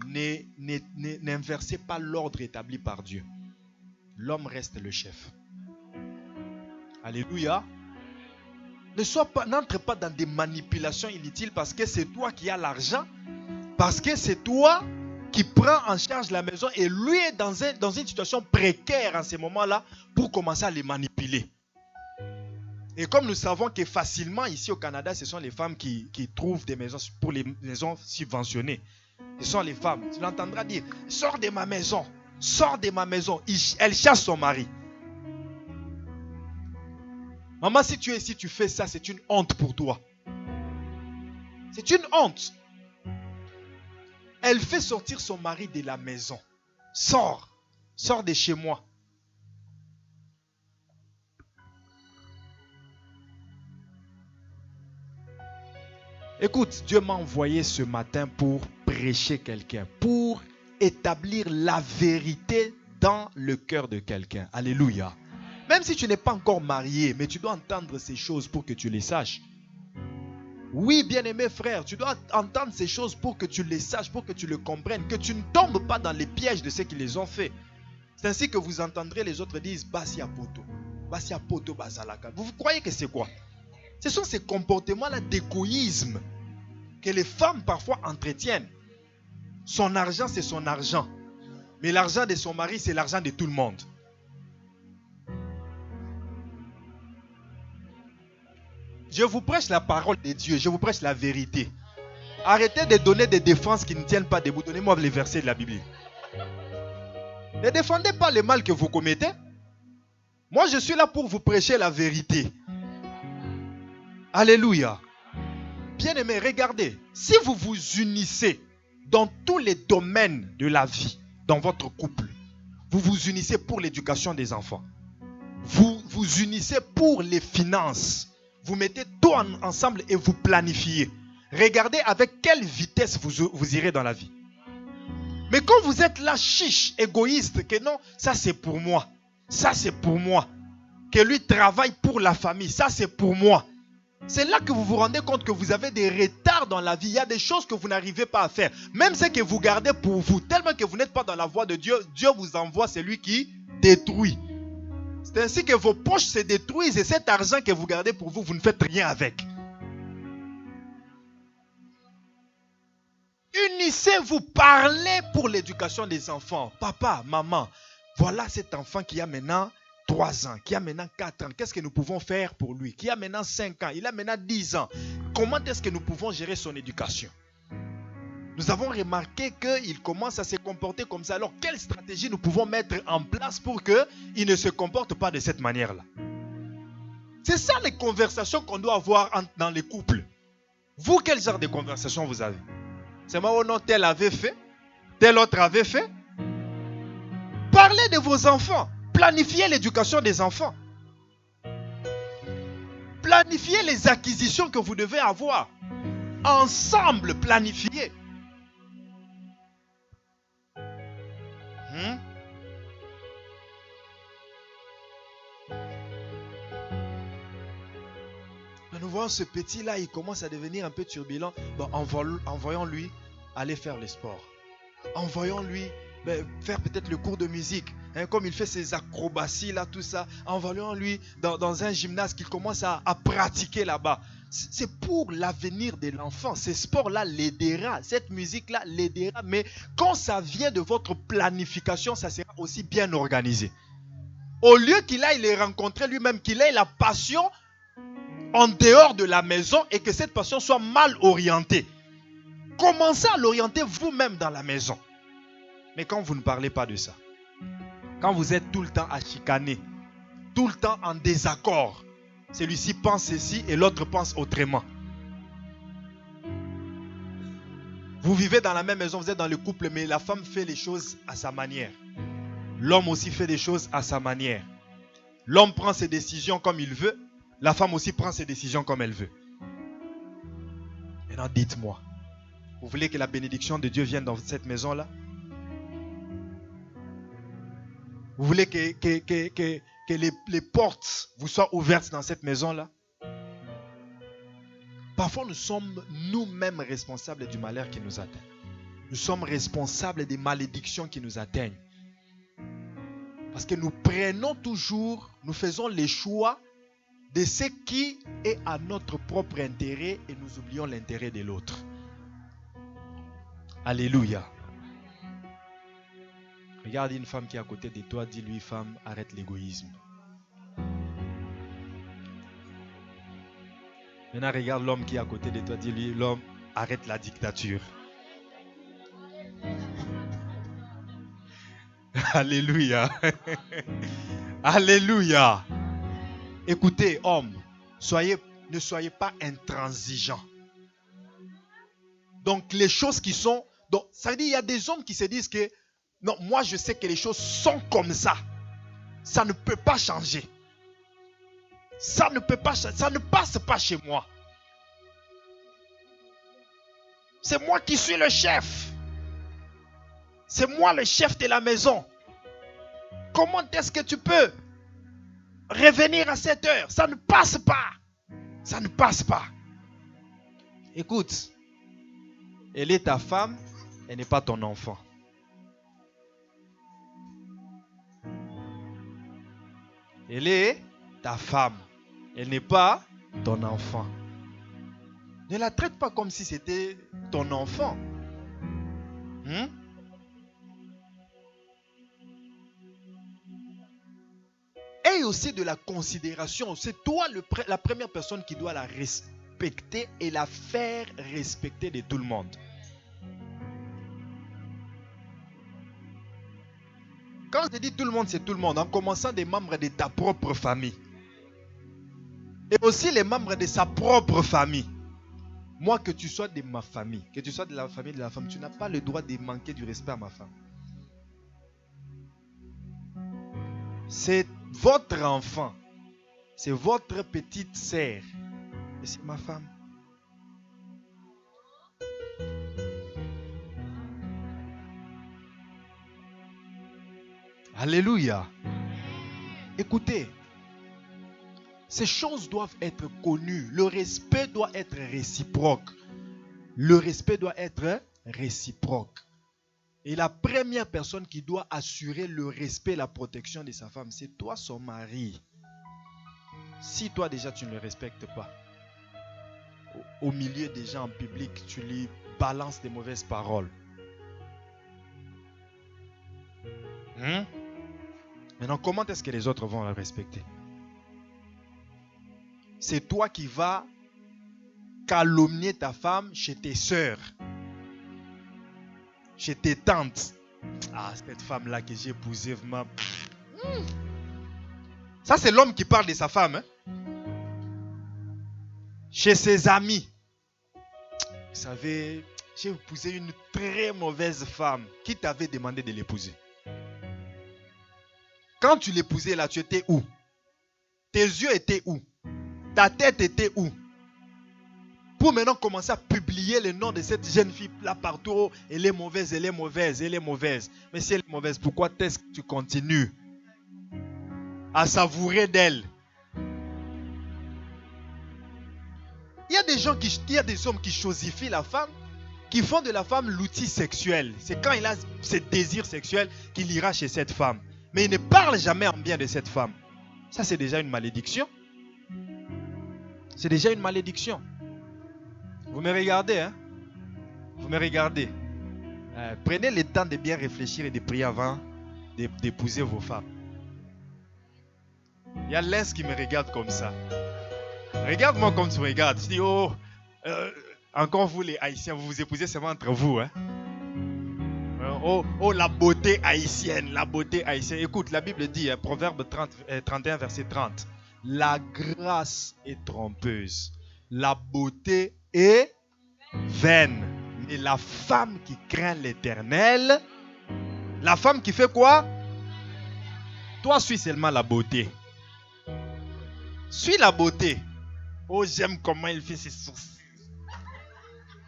n'inversez pas l'ordre établi par Dieu. L'homme reste le chef. Alléluia. N'entre pas dans des manipulations inutiles parce que c'est toi qui as l'argent, parce que c'est toi qui prends en charge la maison et lui est dans une situation précaire en ce moment-là pour commencer à les manipuler. Et comme nous savons que facilement ici au Canada, ce sont les femmes qui trouvent des maisons pour les maisons subventionnées. Ce sont les femmes. Tu l'entendras dire, sors de ma maison. Sors de ma maison. Elle chasse son mari. Maman, si tu es ici, tu fais ça, c'est une honte pour toi. C'est une honte. Elle fait sortir son mari de la maison. Sors. Sors de chez moi. Écoute, Dieu m'a envoyé ce matin pour prêcher quelqu'un, pour établir la vérité dans le cœur de quelqu'un. Alléluia. Même si tu n'es pas encore marié, mais tu dois entendre ces choses pour que tu les saches. Oui, bien-aimé frère, tu dois entendre ces choses pour que tu les saches, pour que tu le comprennes, que tu ne tombes pas dans les pièges de ceux qui les ont fait. C'est ainsi que vous entendrez les autres dire Basia poto, Basia poto bazalaka. Vous croyez que c'est quoi? Ce sont ces comportements-là d'égoïsme que les femmes parfois entretiennent. Son argent, c'est son argent. Mais l'argent de son mari, c'est l'argent de tout le monde. Je vous prêche la parole de Dieu. Je vous prêche la vérité. Arrêtez de donner des défenses qui ne tiennent pas debout. Donnez-moi les versets de la Bible. Ne défendez pas le mal que vous commettez. Moi, je suis là pour vous prêcher la vérité. Alléluia. Bien-aimés, regardez, si vous vous unissez dans tous les domaines de la vie, dans votre couple, vous vous unissez pour l'éducation des enfants, vous vous unissez pour les finances, vous mettez tout ensemble et vous planifiez. Regardez avec quelle vitesse vous irez dans la vie. Mais quand vous êtes là, chiche, égoïste, que non, ça c'est pour moi, ça c'est pour moi, que lui travaille pour la famille, ça c'est pour moi. C'est là que vous vous rendez compte que vous avez des retards dans la vie. Il y a des choses que vous n'arrivez pas à faire. Même ce que vous gardez pour vous, tellement que vous n'êtes pas dans la voie de Dieu, Dieu vous envoie celui qui détruit. C'est ainsi que vos poches se détruisent et cet argent que vous gardez pour vous, vous ne faites rien avec. Unissez-vous, parlez pour l'éducation des enfants. Papa, maman, voilà cet enfant qui a maintenant 3 ans, qui a maintenant 4 ans. Qu'est-ce que nous pouvons faire pour lui? Qui a maintenant 5 ans, il a maintenant 10 ans. Comment est-ce que nous pouvons gérer son éducation? Nous avons remarqué qu'il commence à se comporter comme ça. Alors, quelle stratégie nous pouvons mettre en place pour qu'il ne se comporte pas de cette manière-là? C'est ça les conversations qu'on doit avoir dans les couples. Vous, quel genre de conversation vous avez? C'est moi ou non, tel avait fait, tel autre avait fait. Parlez de vos enfants. Planifiez l'éducation des enfants. Planifiez les acquisitions que vous devez avoir. Ensemble, planifiez. Nous voyons ce petit-là, il commence à devenir un peu turbulent. Bon, envoyons-lui aller faire le sport. Envoyons-lui faire peut-être le cours de musique. Comme il fait ses acrobaties là, tout ça. Envoyons-lui dans un gymnase qu'il commence à pratiquer là-bas. C'est pour l'avenir de l'enfant. Ce sport-là l'aidera. Cette musique-là l'aidera. Mais quand ça vient de votre planification, ça sera aussi bien organisé. Au lieu qu'il aille les rencontrer lui-même, qu'il ait la passion en dehors de la maison et que cette passion soit mal orientée. Commencez à l'orienter vous-même dans la maison. Mais quand vous ne parlez pas de ça, quand vous êtes tout le temps à chicaner, tout le temps en désaccord, celui-ci pense ceci et l'autre pense autrement. Vous vivez dans la même maison, vous êtes dans le couple, mais la femme fait les choses à sa manière. L'homme aussi fait des choses à sa manière. L'homme prend ses décisions comme il veut. La femme aussi prend ses décisions comme elle veut. Maintenant, dites-moi, vous voulez que la bénédiction de Dieu vienne dans cette maison-là? Vous voulez que les portes vous soient ouvertes dans cette maison-là? Parfois, nous sommes nous-mêmes responsables du malheur qui nous atteint. Nous sommes responsables des malédictions qui nous atteignent. Parce que nous prenons toujours, nous faisons les choix de ce qui est à notre propre intérêt et nous oublions l'intérêt de l'autre. Alléluia. Regarde une femme qui est à côté de toi, dis-lui, femme, arrête l'égoïsme. Maintenant, regarde l'homme qui est à côté de toi, dis-lui, l'homme, arrête la dictature. Alléluia. Alléluia. Écoutez, hommes, ne soyez pas intransigeants. Donc, les choses qui sont... Donc, ça veut dire qu'il y a des hommes qui se disent que non, moi je sais que les choses sont comme ça. Ça ne peut pas changer. Ça ne peut pas changer. Ça ne passe pas chez moi. C'est moi qui suis le chef. C'est moi le chef de la maison. Comment est-ce que tu peux revenir à cette heure? Ça ne passe pas. Ça ne passe pas. Écoute, elle est ta femme, elle n'est pas ton enfant. Elle est ta femme, elle n'est pas ton enfant. Ne la traite pas comme si c'était ton enfant. Et aussi de la considération. C'est toi la première personne qui doit la respecter et la faire respecter de tout le monde. Quand je dis tout le monde, c'est tout le monde, en commençant des membres de ta propre famille. Et aussi les membres de sa propre famille. Moi, que tu sois de ma famille, que tu sois de la famille de la femme, tu n'as pas le droit de manquer du respect à ma femme. C'est votre enfant. C'est votre petite sœur. Et c'est ma femme. Alléluia. Écoutez, ces choses doivent être connues. Le respect doit être réciproque. Le respect doit être réciproque. Et la première personne qui doit assurer le respect et la protection de sa femme, c'est toi, son mari. Si toi déjà tu ne le respectes pas, au milieu des gens en public, tu lui balances des mauvaises paroles. Maintenant, comment est-ce que les autres vont le respecter? C'est toi qui vas calomnier ta femme chez tes sœurs, chez tes tantes. Ah, cette femme-là que j'ai épousée, vraiment. Ça, c'est l'homme qui parle de sa femme. Hein? Chez ses amis. Vous savez, j'ai épousé une très mauvaise femme. Qui t'avait demandé de l'épouser? Quand tu l'épousais là, tu étais où? Tes yeux étaient où? Ta tête était où? Pour maintenant commencer à publier le nom de cette jeune fille là partout. Elle est mauvaise, elle est mauvaise, elle est mauvaise. Mais si elle est mauvaise, pourquoi est-ce que tu continues à savourer d'elle? Il y a des hommes qui chosifient la femme, qui font de la femme l'outil sexuel. C'est quand il a ses désirs sexuels qu'il ira chez cette femme. Mais il ne parle jamais en bien de cette femme. Ça, c'est déjà une malédiction. C'est déjà une malédiction. Vous me regardez, hein? Vous me regardez. Prenez le temps de bien réfléchir et de prier avant d'épouser vos femmes. Il y a l'un qui me regarde comme ça. Regarde-moi comme tu me regardes. Je dis, encore vous les Haïtiens, vous vous épousez seulement entre vous. Hein? La beauté haïtienne, la beauté haïtienne. Écoute, la Bible dit, Proverbe 31, verset 30. La grâce est trompeuse. La beauté est vaine. Mais la femme qui craint l'Éternel, la femme qui fait quoi? Toi, suis seulement la beauté. Suis la beauté. Oh, j'aime comment il fait ses sourcils.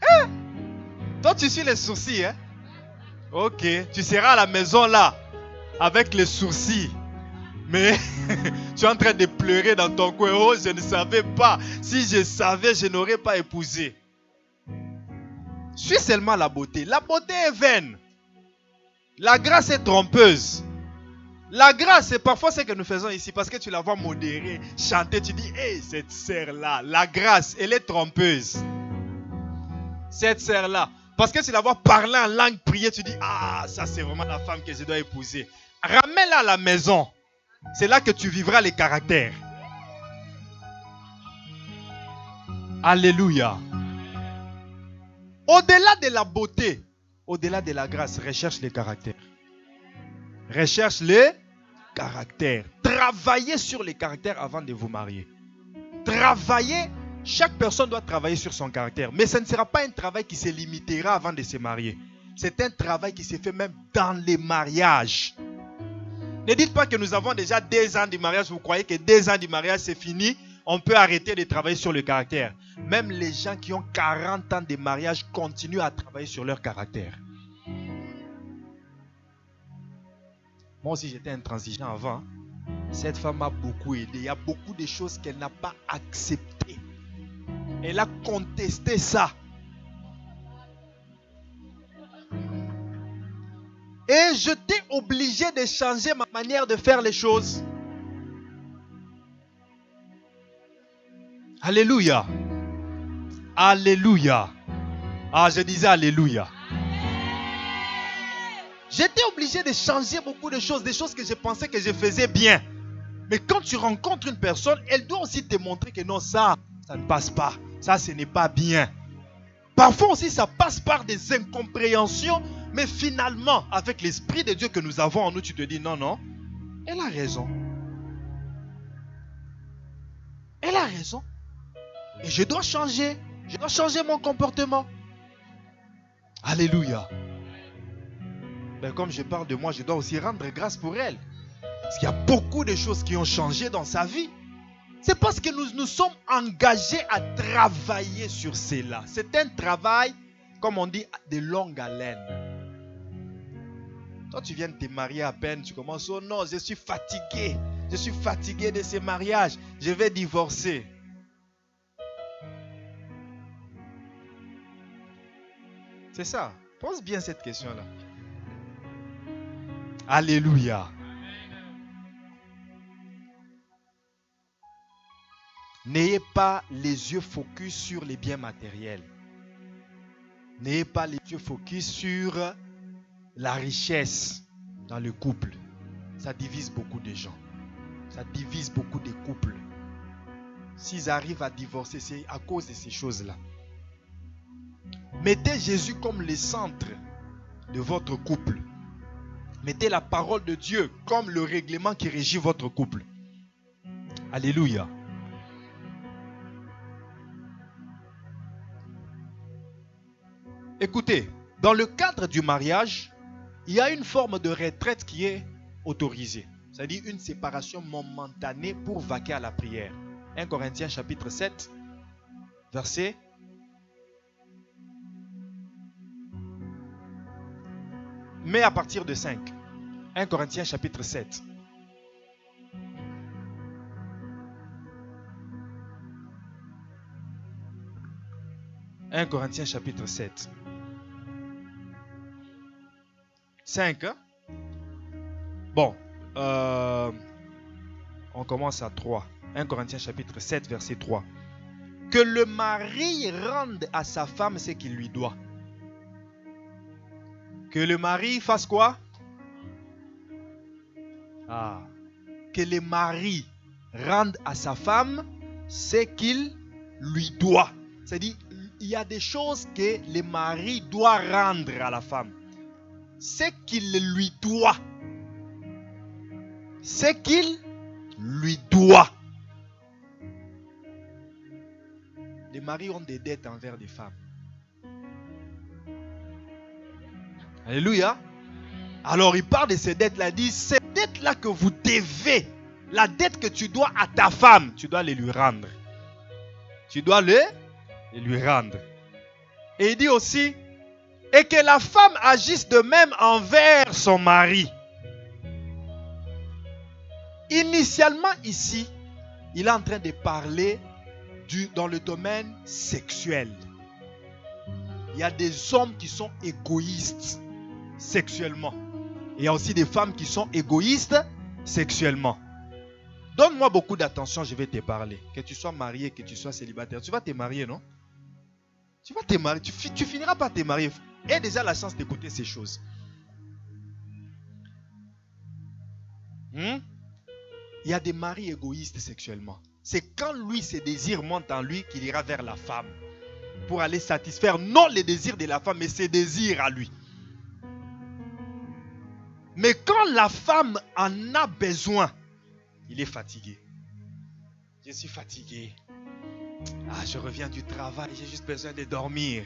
Hein? Toi, tu suis les sourcils, hein? Ok, tu seras à la maison là, avec les sourcils. Mais tu es en train de pleurer dans ton coin. Oh, je ne savais pas. Si je savais, je n'aurais pas épousé. Suis seulement la beauté. La beauté est vaine. La grâce est trompeuse. La grâce, c'est parfois ce que nous faisons ici. Parce que tu la vois modérer, chanter. Tu dis, hé, cette sœur-là, la grâce, elle est trompeuse. Cette sœur-là. Parce que tu la vois parler en langue, prier. Tu dis, ah, ça c'est vraiment la femme que je dois épouser. Ramène-la à la maison. C'est là que tu vivras les caractères. Alléluia. Au-delà de la beauté, au-delà de la grâce, recherche les caractères. Recherche les caractères. Travaillez sur les caractères avant de vous marier. Travaillez. Chaque personne doit travailler sur son caractère. Mais ce ne sera pas un travail qui se limitera avant de se marier. C'est un travail qui se fait même dans les mariages. Ne dites pas que nous avons déjà 2 ans de mariage. Vous croyez que 2 ans de mariage c'est fini? On peut arrêter de travailler sur le caractère. Même les gens qui ont 40 ans de mariage continuent à travailler sur leur caractère. Moi aussi j'étais intransigeant avant. Cette femme m'a beaucoup aidé. Il y a beaucoup de choses qu'elle n'a pas acceptées. Elle a contesté ça. Et j'étais obligé de changer ma manière de faire les choses. Alléluia. Alléluia. Ah, je disais alléluia. J'étais obligé de changer beaucoup de choses, des choses que je pensais que je faisais bien. Mais quand tu rencontres une personne, elle doit aussi te montrer que non, ça ne passe pas. Ça, ce n'est pas bien. Parfois aussi, ça passe par des incompréhensions. Mais finalement, avec l'Esprit de Dieu que nous avons en nous, tu te dis non, non. Elle a raison. Elle a raison. Et je dois changer. Je dois changer mon comportement. Alléluia. Mais comme je parle de moi, je dois aussi rendre grâce pour elle. Parce qu'il y a beaucoup de choses qui ont changé dans sa vie. C'est parce que nous sommes engagés à travailler sur cela. C'est un travail, comme on dit, de longue haleine. Toi, tu viens de te marier à peine, tu commences, oh non, je suis fatigué. Je suis fatigué de ces mariages. Je vais divorcer. C'est ça. Pose bien cette question-là. Alléluia. N'ayez pas les yeux focus sur les biens matériels. N'ayez pas les yeux focus sur la richesse dans le couple. Ça divise beaucoup de gens. Ça divise beaucoup de couples. S'ils arrivent à divorcer, c'est à cause de ces choses-là. Mettez Jésus comme le centre de votre couple. Mettez la parole de Dieu comme le règlement qui régit votre couple. Alléluia. Écoutez, dans le cadre du mariage, il y a une forme de retraite qui est autorisée. C'est-à-dire une séparation momentanée pour vaquer à la prière. 1 Corinthiens chapitre 7, verset. Mais à partir de 5. 1 Corinthiens chapitre 7. « 1 Corinthiens chapitre 7. 5. Hein? Bon. On commence à 3. 1 Corinthiens chapitre 7, verset 3. Que le mari rende à sa femme ce qu'il lui doit. Que le mari fasse quoi? Que le mari rende à sa femme ce qu'il lui doit. C'est-à-dire, il y a des choses que le mari doit rendre à la femme. Ce qu'il lui doit. Ce qu'il lui doit. Les maris ont des dettes envers des femmes. Alléluia. Alors il parle de ces dettes-là. Il dit, ces dettes-là que vous devez, la dette que tu dois à ta femme, tu dois les lui rendre. Tu dois les lui rendre. Et il dit aussi, et que la femme agisse de même envers son mari. Initialement ici, il est en train de parler dans le domaine sexuel. Il y a des hommes qui sont égoïstes sexuellement. Il y a aussi des femmes qui sont égoïstes sexuellement. Donne-moi beaucoup d'attention, je vais te parler. Que tu sois marié, que tu sois célibataire. Tu vas te marier, non? Tu vas te marier. Tu finiras par te marier. Aie déjà la chance d'écouter ces choses. Il y a des maris égoïstes sexuellement. C'est quand lui, ses désirs montent en lui qu'il ira vers la femme. Pour aller satisfaire non les désirs de la femme, mais ses désirs à lui. Mais quand la femme en a besoin, il est fatigué. Je suis fatigué. Je reviens du travail, j'ai juste besoin de dormir.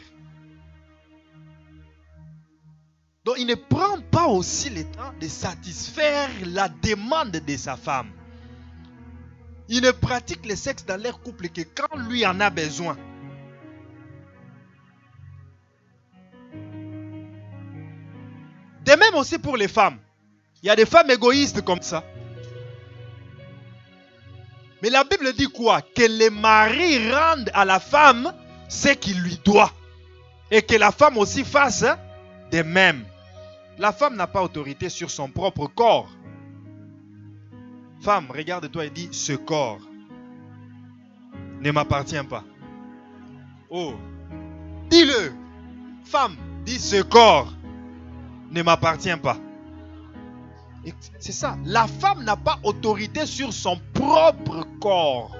Donc il ne prend pas aussi le temps de satisfaire la demande de sa femme. Il ne pratique le sexe dans leur couple que quand lui en a besoin. De même aussi pour les femmes. Il y a des femmes égoïstes comme ça. Mais la Bible dit quoi? Que le mari rende à la femme ce qu'il lui doit. Et que la femme aussi fasse de même. La femme n'a pas autorité sur son propre corps. Femme, regarde-toi et dis, ce corps ne m'appartient pas. Oh, dis-le. Femme, dis, ce corps ne m'appartient pas. C'est ça. La femme n'a pas autorité sur son propre corps.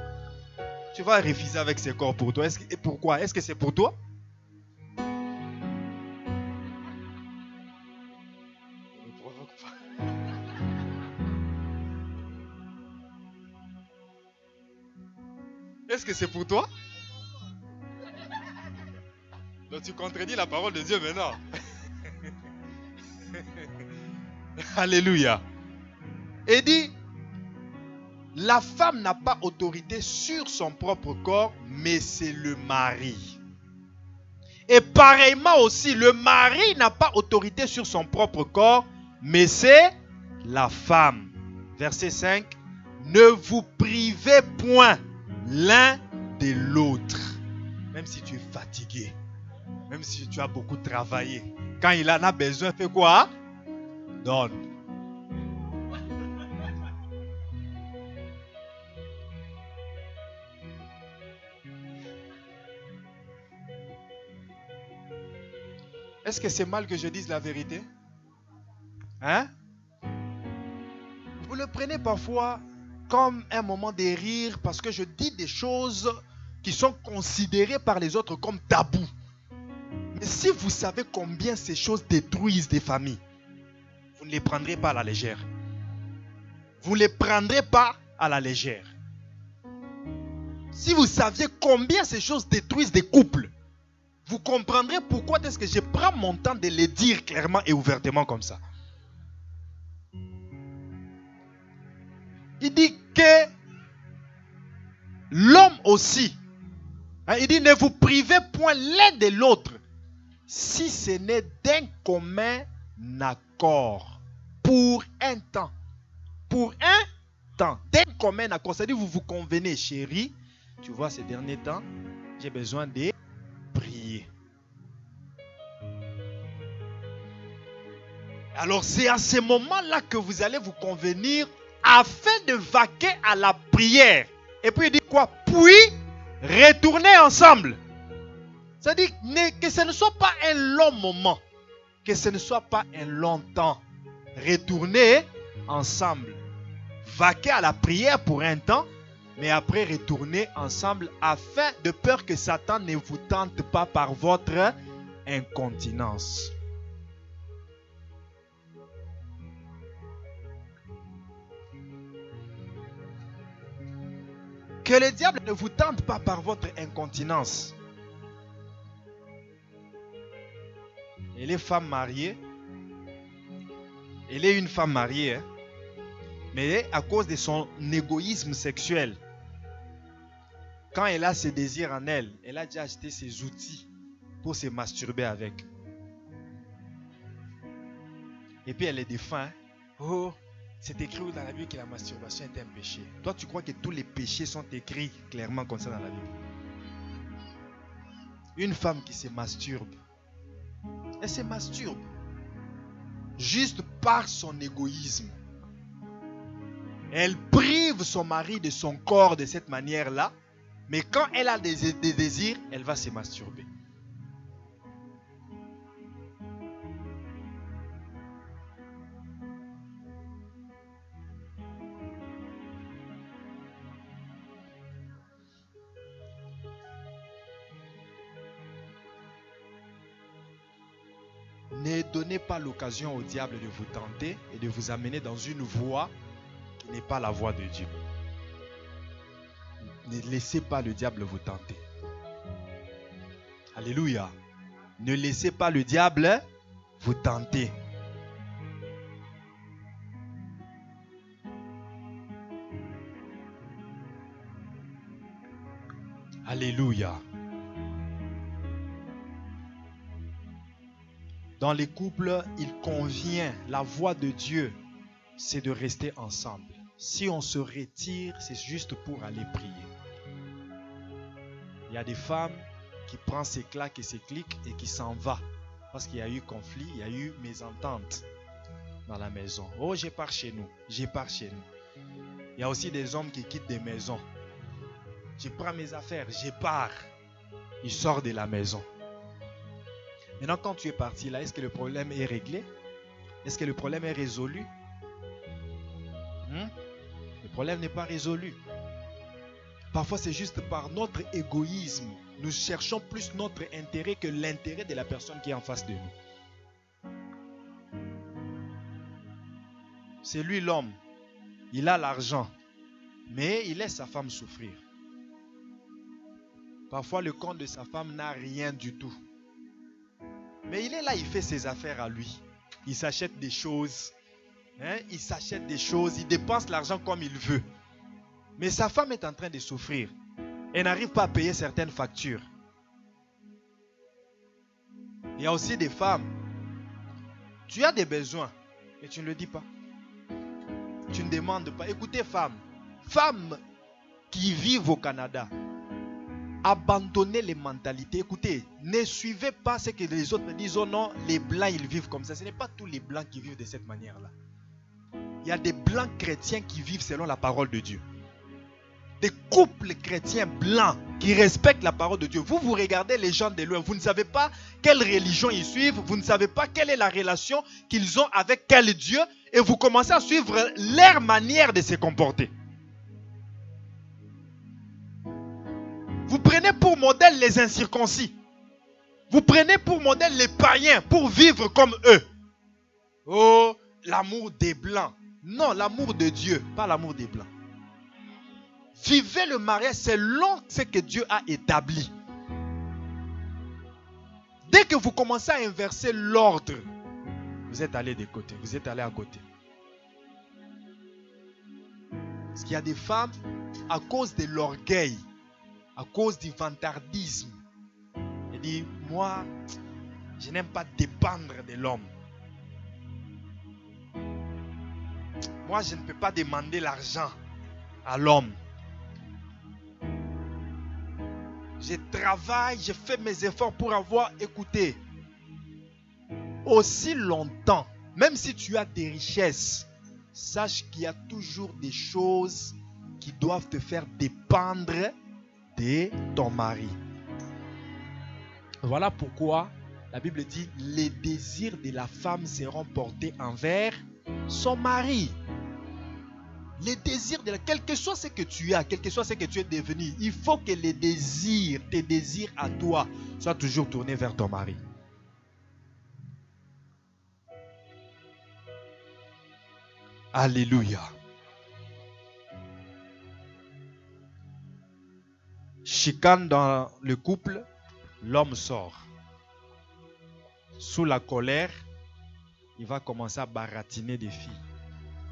Tu vas refuser avec ce corps pour toi. Et pourquoi? Est-ce que c'est pour toi? Ne me provoque pas. Est-ce que c'est pour toi? Donc tu contredis la parole de Dieu maintenant. Alléluia. Et dit, la femme n'a pas autorité sur son propre corps, mais c'est le mari. Et pareillement aussi, le mari n'a pas autorité sur son propre corps, mais c'est la femme. Verset 5. Ne vous privez point l'un de l'autre. Même si tu es fatigué, même si tu as beaucoup travaillé, quand il en a besoin, fais quoi? Donne. Est-ce que c'est mal que je dise la vérité? Hein? Vous le prenez parfois comme un moment de rire parce que je dis des choses qui sont considérées par les autres comme tabous. Mais si vous savez combien ces choses détruisent des familles, vous ne les prendrez pas à la légère. Vous ne les prendrez pas à la légère. Si vous saviez combien ces choses détruisent des couples, vous comprendrez pourquoi est-ce que je prends mon temps de les dire clairement et ouvertement comme ça. Il dit que l'homme aussi, il dit ne vous privez point l'un de l'autre si ce n'est d'un commun accord pour un temps. Pour un temps. D'un commun accord. C'est-à-dire vous vous convenez, chérie, tu vois ces derniers temps, j'ai besoin de prier. Alors c'est à ce moment-là que vous allez vous convenir afin de vaquer à la prière. Et puis il dit quoi? Puis retourner ensemble. C'est-à-dire que ce ne soit pas un long moment, que ce ne soit pas un long temps. Retourner ensemble. Vaquer à la prière pour un temps, mais après retourner ensemble afin de peur que Satan ne vous tente pas par votre incontinence. Que le diable ne vous tente pas par votre incontinence. Elle est femme mariée. Elle est une femme mariée. Mais à cause de son égoïsme sexuel, quand elle a ses désirs en elle, elle a déjà acheté ses outils pour se masturber avec. Et puis elle les défend. Oh, c'est écrit dans la Bible que la masturbation est un péché. Toi, tu crois que tous les péchés sont écrits clairement comme ça dans la Bible? Une femme qui se masturbe, elle se masturbe juste par son égoïsme. Elle prive son mari de son corps de cette manière-là, mais quand elle a des désirs, elle va se masturber. Ne donnez pas l'occasion au diable de vous tenter et de vous amener dans une voie qui n'est pas la voie de Dieu. Ne laissez pas le diable vous tenter. Alléluia. Ne laissez pas le diable vous tenter. Alléluia. Dans les couples, il convient, la voie de Dieu, c'est de rester ensemble. Si on se retire, c'est juste pour aller prier. Il y a des femmes qui prennent ses claques et ses clics et qui s'en vont parce qu'il y a eu conflit, il y a eu mésentente dans la maison. Oh, je pars chez nous, je pars chez nous. Il y a aussi des hommes qui quittent des maisons. Je prends mes affaires, je pars. Ils sortent de la maison. Maintenant, quand tu es parti là, est-ce que le problème est réglé? Est-ce que le problème est résolu? Le problème n'est pas résolu. Parfois, c'est juste par notre égoïsme. Nous cherchons plus notre intérêt que l'intérêt de la personne qui est en face de nous. C'est lui l'homme. Il a l'argent. Mais il laisse sa femme souffrir. Parfois, le compte de sa femme n'a rien du tout. Mais il est là, il fait ses affaires à lui. Il s'achète des choses. Il s'achète des choses. Il dépense l'argent comme il veut. Mais sa femme est en train de souffrir. Elle n'arrive pas à payer certaines factures. Il y a aussi des femmes. Tu as des besoins, mais tu ne le dis pas. Tu ne demandes pas. Écoutez, femmes qui vivent au Canada, abandonnez les mentalités. Écoutez, ne suivez pas ce que les autres me disent. Oh non, les blancs, ils vivent comme ça. Ce n'est pas tous les blancs qui vivent de cette manière-là. Il y a des blancs chrétiens qui vivent selon la parole de Dieu. Des couples chrétiens blancs qui respectent la parole de Dieu. Vous regardez les gens de loin. Vous ne savez pas quelle religion ils suivent. Vous ne savez pas quelle est la relation qu'ils ont avec quel Dieu. Et vous commencez à suivre leur manière de se comporter. Vous prenez pour modèle les incirconcis. Vous prenez pour modèle les païens pour vivre comme eux. Oh, l'amour des blancs. Non, l'amour de Dieu, pas l'amour des blancs. Vivez le mariage selon ce que Dieu a établi. Dès que vous commencez à inverser l'ordre, vous êtes allé de côté, vous êtes allé à côté. Parce qu'il y a des femmes, à cause de l'orgueil, à cause du vantardisme, elles disent, moi, je n'aime pas dépendre de l'homme. Moi, je ne peux pas demander l'argent à l'homme. Je travaille, je fais mes efforts pour avoir écouté. Aussi longtemps, même si tu as des richesses, sache qu'il y a toujours des choses qui doivent te faire dépendre de ton mari. Voilà pourquoi la Bible dit les désirs de la femme seront portés envers son mari. Les désirs de la... Quel que soit ce que tu as, quel que soit ce que tu es devenu, il faut que les désirs, tes désirs à toi, soient toujours tournés vers ton mari. Alléluia. Chicane dans le couple, l'homme sort. Sous la colère, il va commencer à baratiner des filles.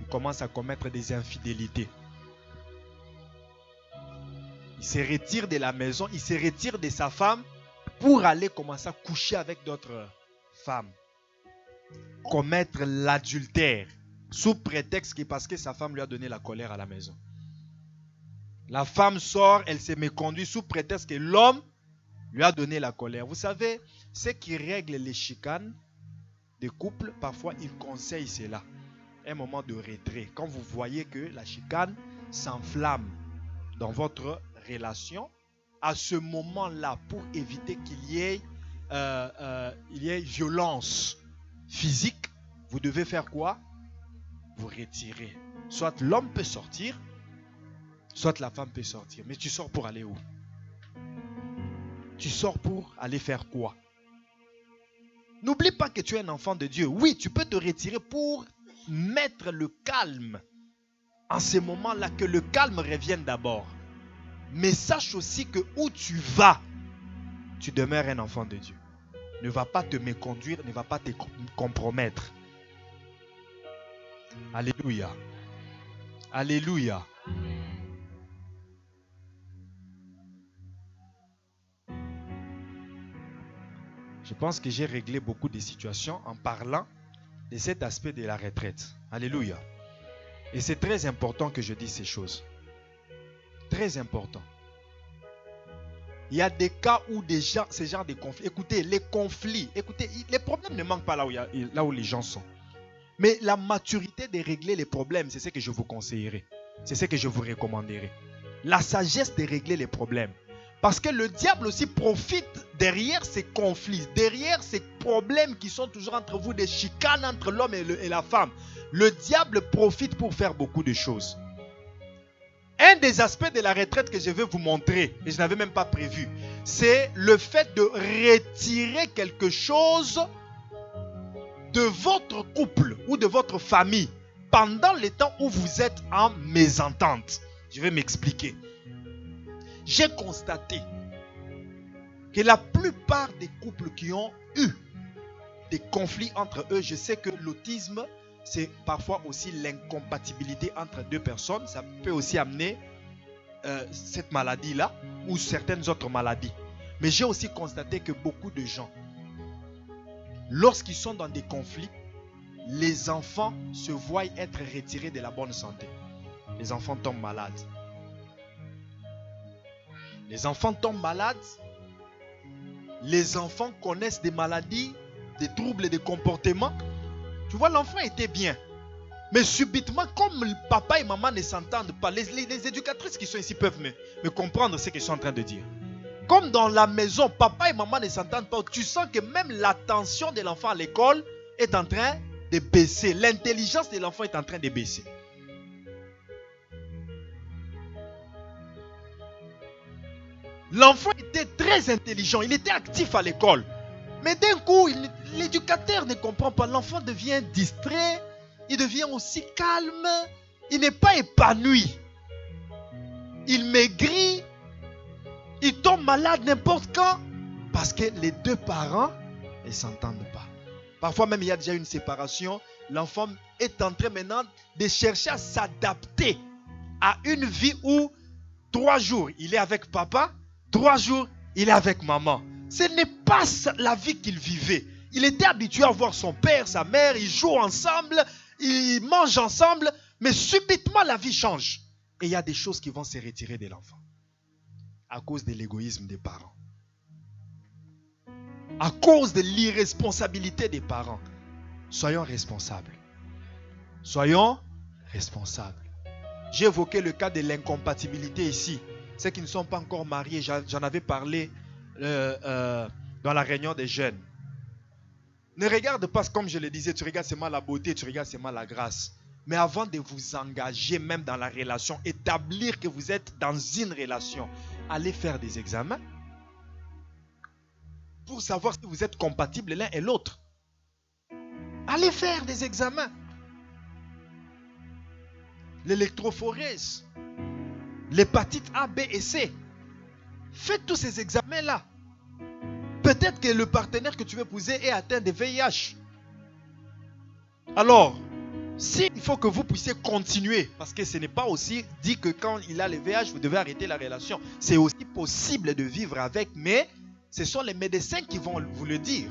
Il commence à commettre des infidélités. Il se retire de la maison, il se retire de sa femme pour aller commencer à coucher avec d'autres femmes. Commettre l'adultère sous prétexte que parce que sa femme lui a donné la colère à la maison. La femme sort, elle se méconduit sous prétexte que l'homme lui a donné la colère. Vous savez, ceux qui règlent les chicanes des couples, parfois ils conseillent cela. Un moment de retrait. Quand vous voyez que la chicane s'enflamme dans votre relation, à ce moment-là, pour éviter qu'il y ait violence physique, vous devez faire quoi? Vous retirer. Soit l'homme peut sortir, soit la femme peut sortir. Mais tu sors pour aller où? Tu sors pour aller faire quoi? N'oublie pas que tu es un enfant de Dieu. Oui, tu peux te retirer pour mettre le calme en ces moments-là, que le calme revienne d'abord. Mais sache aussi que où tu vas, tu demeures un enfant de Dieu. Ne va pas te méconduire, ne va pas te compromettre. Alléluia. Alléluia. Je pense que j'ai réglé beaucoup de situations en parlant de cet aspect de la retraite. Alléluia. Et c'est très important que je dise ces choses. Très important. Il y a des cas où ce genre de conflits. Écoutez, les conflits, les problèmes ne manquent pas là où les gens sont. Mais la maturité de régler les problèmes, c'est ce que je vous conseillerais. C'est ce que je vous recommanderais. La sagesse de régler les problèmes. Parce que le diable aussi profite derrière ces conflits, derrière ces problèmes qui sont toujours entre vous, des chicanes entre l'homme et la femme. Le diable profite pour faire beaucoup de choses. Un des aspects de la retraite que je vais vous montrer, et je n'avais même pas prévu, c'est le fait de retirer quelque chose de votre couple ou de votre famille pendant le temps où vous êtes en mésentente. Je vais m'expliquer. J'ai constaté que la plupart des couples qui ont eu des conflits entre eux. Je sais que l'autisme, c'est parfois aussi l'incompatibilité entre deux personnes. Ça peut aussi amener cette maladie-là ou certaines autres maladies. Mais j'ai aussi constaté que beaucoup de gens, lorsqu'ils sont dans des conflits, les enfants se voient être retirés de la bonne santé. Les enfants tombent malades. Les enfants tombent malades. Les enfants connaissent des maladies, des troubles de comportement. Tu vois, l'enfant était bien. Mais subitement, comme le papa et maman ne s'entendent pas, les éducatrices qui sont ici peuvent me comprendre ce que je suis en train de dire. Comme dans la maison, papa et maman ne s'entendent pas, tu sens que même l'attention de l'enfant à l'école est en train de baisser. L'intelligence de l'enfant est en train de baisser. L'enfant était très intelligent, il était actif à l'école. Mais d'un coup, l'éducateur ne comprend pas. L'enfant devient distrait, il devient aussi calme, il n'est pas épanoui. Il maigrit, il tombe malade n'importe quand parce que les deux parents ne s'entendent pas. Parfois même, il y a déjà une séparation. L'enfant est en train maintenant de chercher à s'adapter à une vie où 3 jours, il est avec papa, 3 jours, il est avec maman. Ce n'est pas la vie qu'il vivait. Il était habitué à voir son père, sa mère, ils jouent ensemble, ils mangent ensemble, mais subitement la vie change. Et il y a des choses qui vont se retirer de l'enfant à cause de l'égoïsme des parents, à cause de l'irresponsabilité des parents. Soyons responsables. Soyons responsables. J'ai évoqué le cas de l'incompatibilité ici. Ceux qui ne sont pas encore mariés, j'en avais parlé dans la réunion des jeunes. Ne regarde pas, comme je le disais, tu regardes seulement la beauté, tu regardes seulement la grâce. Mais avant de vous engager même dans la relation, établir que vous êtes dans une relation, allez faire des examens pour savoir si vous êtes compatibles l'un et l'autre. Allez faire des examens. L'électrophorèse, l'hépatite A, B et C. Faites tous ces examens-là. Peut-être que le partenaire que tu veux épouser est atteint de VIH. Alors, il faut que vous puissiez continuer, parce que ce n'est pas aussi dit que quand il a le VIH, vous devez arrêter la relation. C'est aussi possible de vivre avec, mais ce sont les médecins qui vont vous le dire.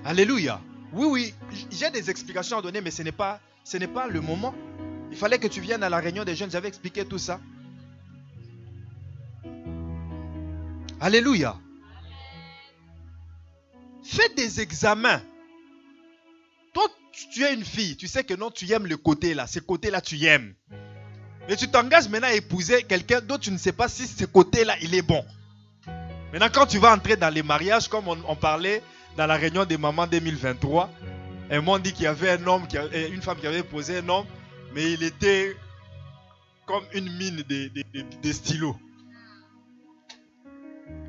Alléluia. Oui, j'ai des explications à donner, mais ce n'est pas le moment. Il fallait que tu viennes à la réunion des jeunes, j'avais expliqué tout ça. Alléluia. Fais des examens. Toi, tu es une fille, tu sais que non, tu aimes le côté là, ce côté-là, tu aimes. Mais tu t'engages maintenant à épouser quelqu'un d'autre, tu ne sais pas si ce côté-là, il est bon. Maintenant, quand tu vas entrer dans les mariages, comme on parlait dans la réunion des mamans 2023, elles m'ont dit qu'il y avait une femme qui avait posé un homme, mais il était comme une mine de stylos.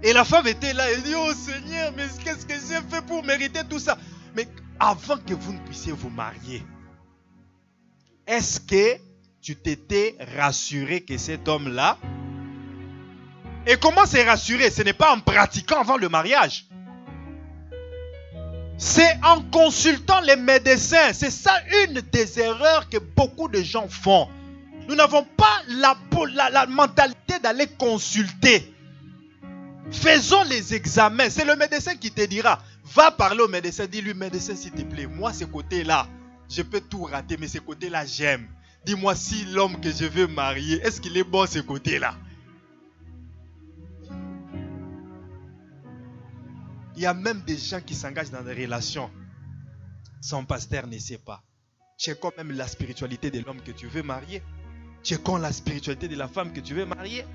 Et la femme était là, elle dit, oh Seigneur, mais qu'est-ce que j'ai fait pour mériter tout ça? Mais avant que vous ne puissiez vous marier, est-ce que tu t'étais rassuré que cet homme-là... Et comment c'est rassuré? Ce n'est pas en pratiquant avant le mariage. C'est en consultant les médecins. C'est ça une des erreurs que beaucoup de gens font. Nous n'avons pas la mentalité d'aller consulter. Faisons les examens. C'est le médecin qui te dira. Va parler au médecin. Dis-lui, médecin, s'il te plaît, moi, ce côté-là, je peux tout rater, mais ce côté-là, j'aime. Dis-moi si l'homme que je veux marier, est-ce qu'il est bon ce côté-là? Il y a même des gens qui s'engagent dans des relations. Son pasteur ne sait pas. Checkons même la spiritualité de l'homme que tu veux marier. Checkons la spiritualité de la femme que tu veux marier.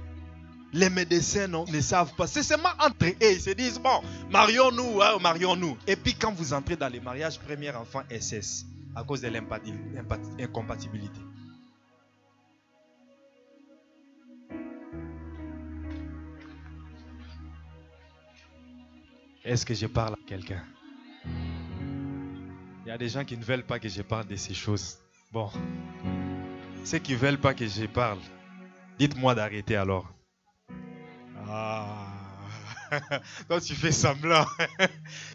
Les médecins ne savent pas. C'est seulement entre eux. Ils se disent, bon, marions-nous, hein, marions-nous. Et puis quand vous entrez dans les mariages, premier enfant SS. À cause de l'incompatibilité. Est-ce que je parle à quelqu'un? Il y a des gens qui ne veulent pas que je parle de ces choses. Bon. Ceux qui ne veulent pas que je parle, dites-moi d'arrêter alors. Ah. Toi, tu fais semblant.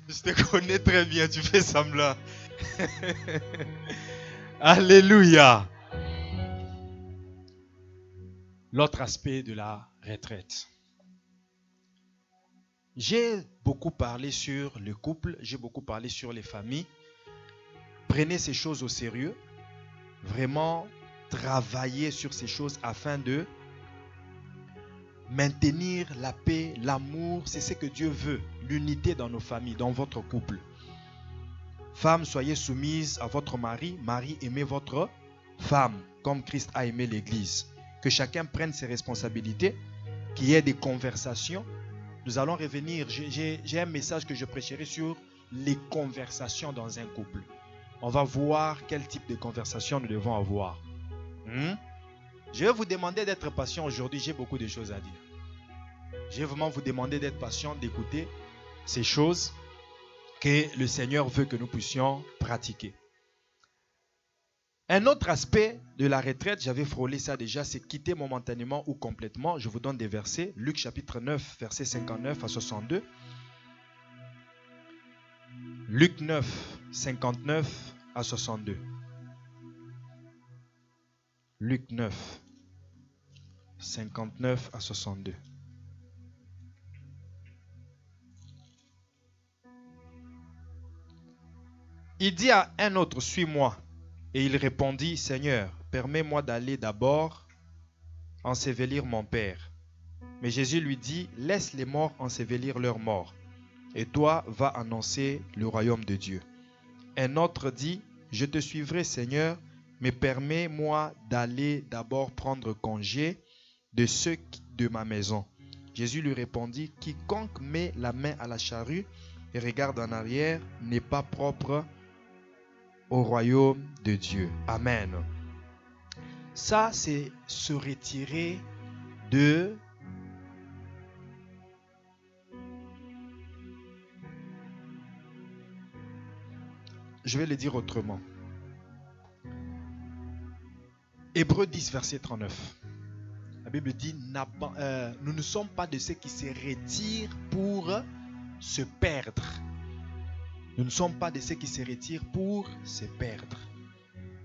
Je te connais très bien, tu fais semblant. Alléluia. L'autre aspect de la retraite. J'ai beaucoup parlé sur le couple, j'ai beaucoup parlé sur les familles. Prenez ces choses au sérieux. Vraiment, travaillez sur ces choses afin de maintenir la paix, l'amour. C'est ce que Dieu veut, l'unité dans nos familles, dans votre couple. Femmes, soyez soumises à votre mari. Mari, aimez votre femme, comme Christ a aimé l'Église. Que chacun prenne ses responsabilités, qu'il y ait des conversations. Nous allons revenir, j'ai un message que je prêcherai sur les conversations dans un couple. On va voir quel type de conversation nous devons avoir. Je vais vous demander d'être patient aujourd'hui, j'ai beaucoup de choses à dire. Je vais vraiment vous demander d'être patient, d'écouter ces choses que le Seigneur veut que nous puissions pratiquer. Un autre aspect de la retraite, j'avais frôlé ça déjà, c'est quitter momentanément ou complètement. Je vous donne des versets. Luc chapitre 9, versets 59 à 62. Luc 9, 59 à 62. Luc 9, 59 à 62. Il dit à un autre, suis-moi. Et il répondit, Seigneur, permets-moi d'aller d'abord ensevelir mon père. Mais Jésus lui dit, laisse les morts ensevelir leurs morts. Et toi, va annoncer le royaume de Dieu. Un autre dit, je te suivrai, Seigneur, mais permets-moi d'aller d'abord prendre congé de ceux de ma maison. Jésus lui répondit, quiconque met la main à la charrue et regarde en arrière n'est pas propre au royaume de Dieu. Amen. Ça, c'est se retirer de je vais le dire autrement. Hébreux 10, verset 39. La Bible dit, nous ne sommes pas de ceux qui se retirent pour se perdre. Nous ne sommes pas de ceux qui se retirent pour se perdre.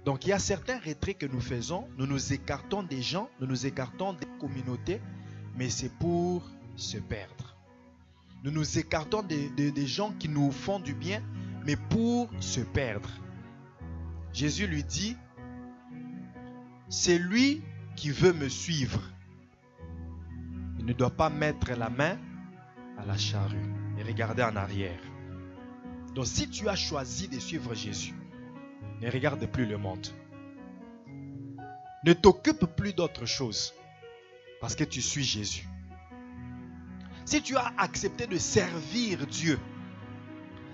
Donc il y a certains retraits que nous faisons, nous nous écartons des gens, nous nous écartons des communautés, mais c'est pour se perdre. Nous nous écartons des gens qui nous font du bien, mais pour se perdre. Jésus lui dit, c'est lui qui veut me suivre. Il ne doit pas mettre la main à la charrue et regarder en arrière. Donc si tu as choisi de suivre Jésus, ne regarde plus le monde. Ne t'occupe plus d'autre chose parce que tu suis Jésus. Si tu as accepté de servir Dieu,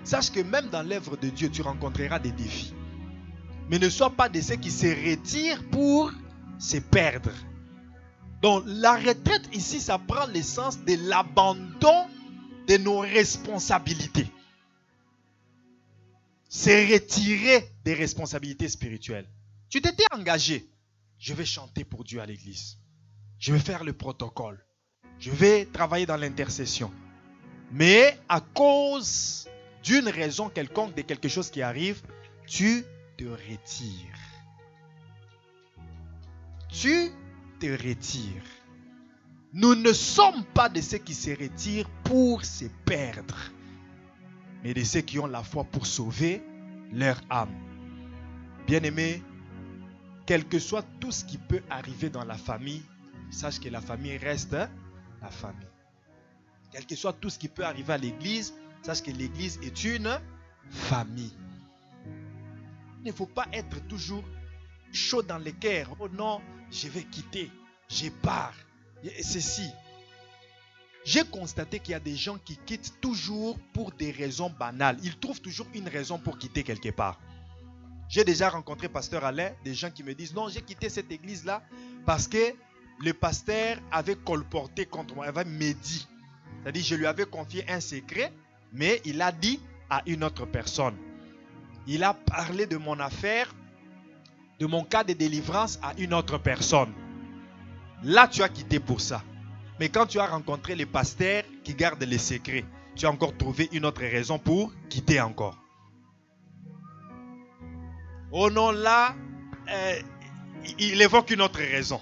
sache que même dans l'œuvre de Dieu, tu rencontreras des défis. Mais ne sois pas de ceux qui se retirent pour se perdre. Donc la retraite ici, ça prend l'essence de l'abandon de nos responsabilités. C'est retirer des responsabilités spirituelles. Tu t'étais engagé. Je vais chanter pour Dieu à l'église. Je vais faire le protocole. Je vais travailler dans l'intercession. Mais à cause d'une raison quelconque, de quelque chose qui arrive, tu te retires. Tu te retires. Nous ne sommes pas de ceux qui se retirent pour se perdre, mais de ceux qui ont la foi pour sauver leur âme. Bien-aimé, quel que soit tout ce qui peut arriver dans la famille, sache que la famille reste la famille. Quel que soit tout ce qui peut arriver à l'église, sache que l'église est une famille. Il ne faut pas être toujours chaud dans les cœurs. Oh non, je vais quitter, je pars. Et ceci. J'ai constaté qu'il y a des gens qui quittent toujours pour des raisons banales. Ils trouvent toujours une raison pour quitter quelque part. J'ai déjà rencontré pasteur Alain, des gens qui me disent non, j'ai quitté cette église-là parce que le pasteur avait colporté contre moi, il avait médit. C'est-à-dire, je lui avais confié un secret, mais il a dit à une autre personne. Il a parlé de mon affaire, de mon cas de délivrance à une autre personne. Là, tu as quitté pour ça. Mais quand tu as rencontré les pasteurs qui gardent les secrets, tu as encore trouvé une autre raison pour quitter encore. Oh non, là, il évoque une autre raison.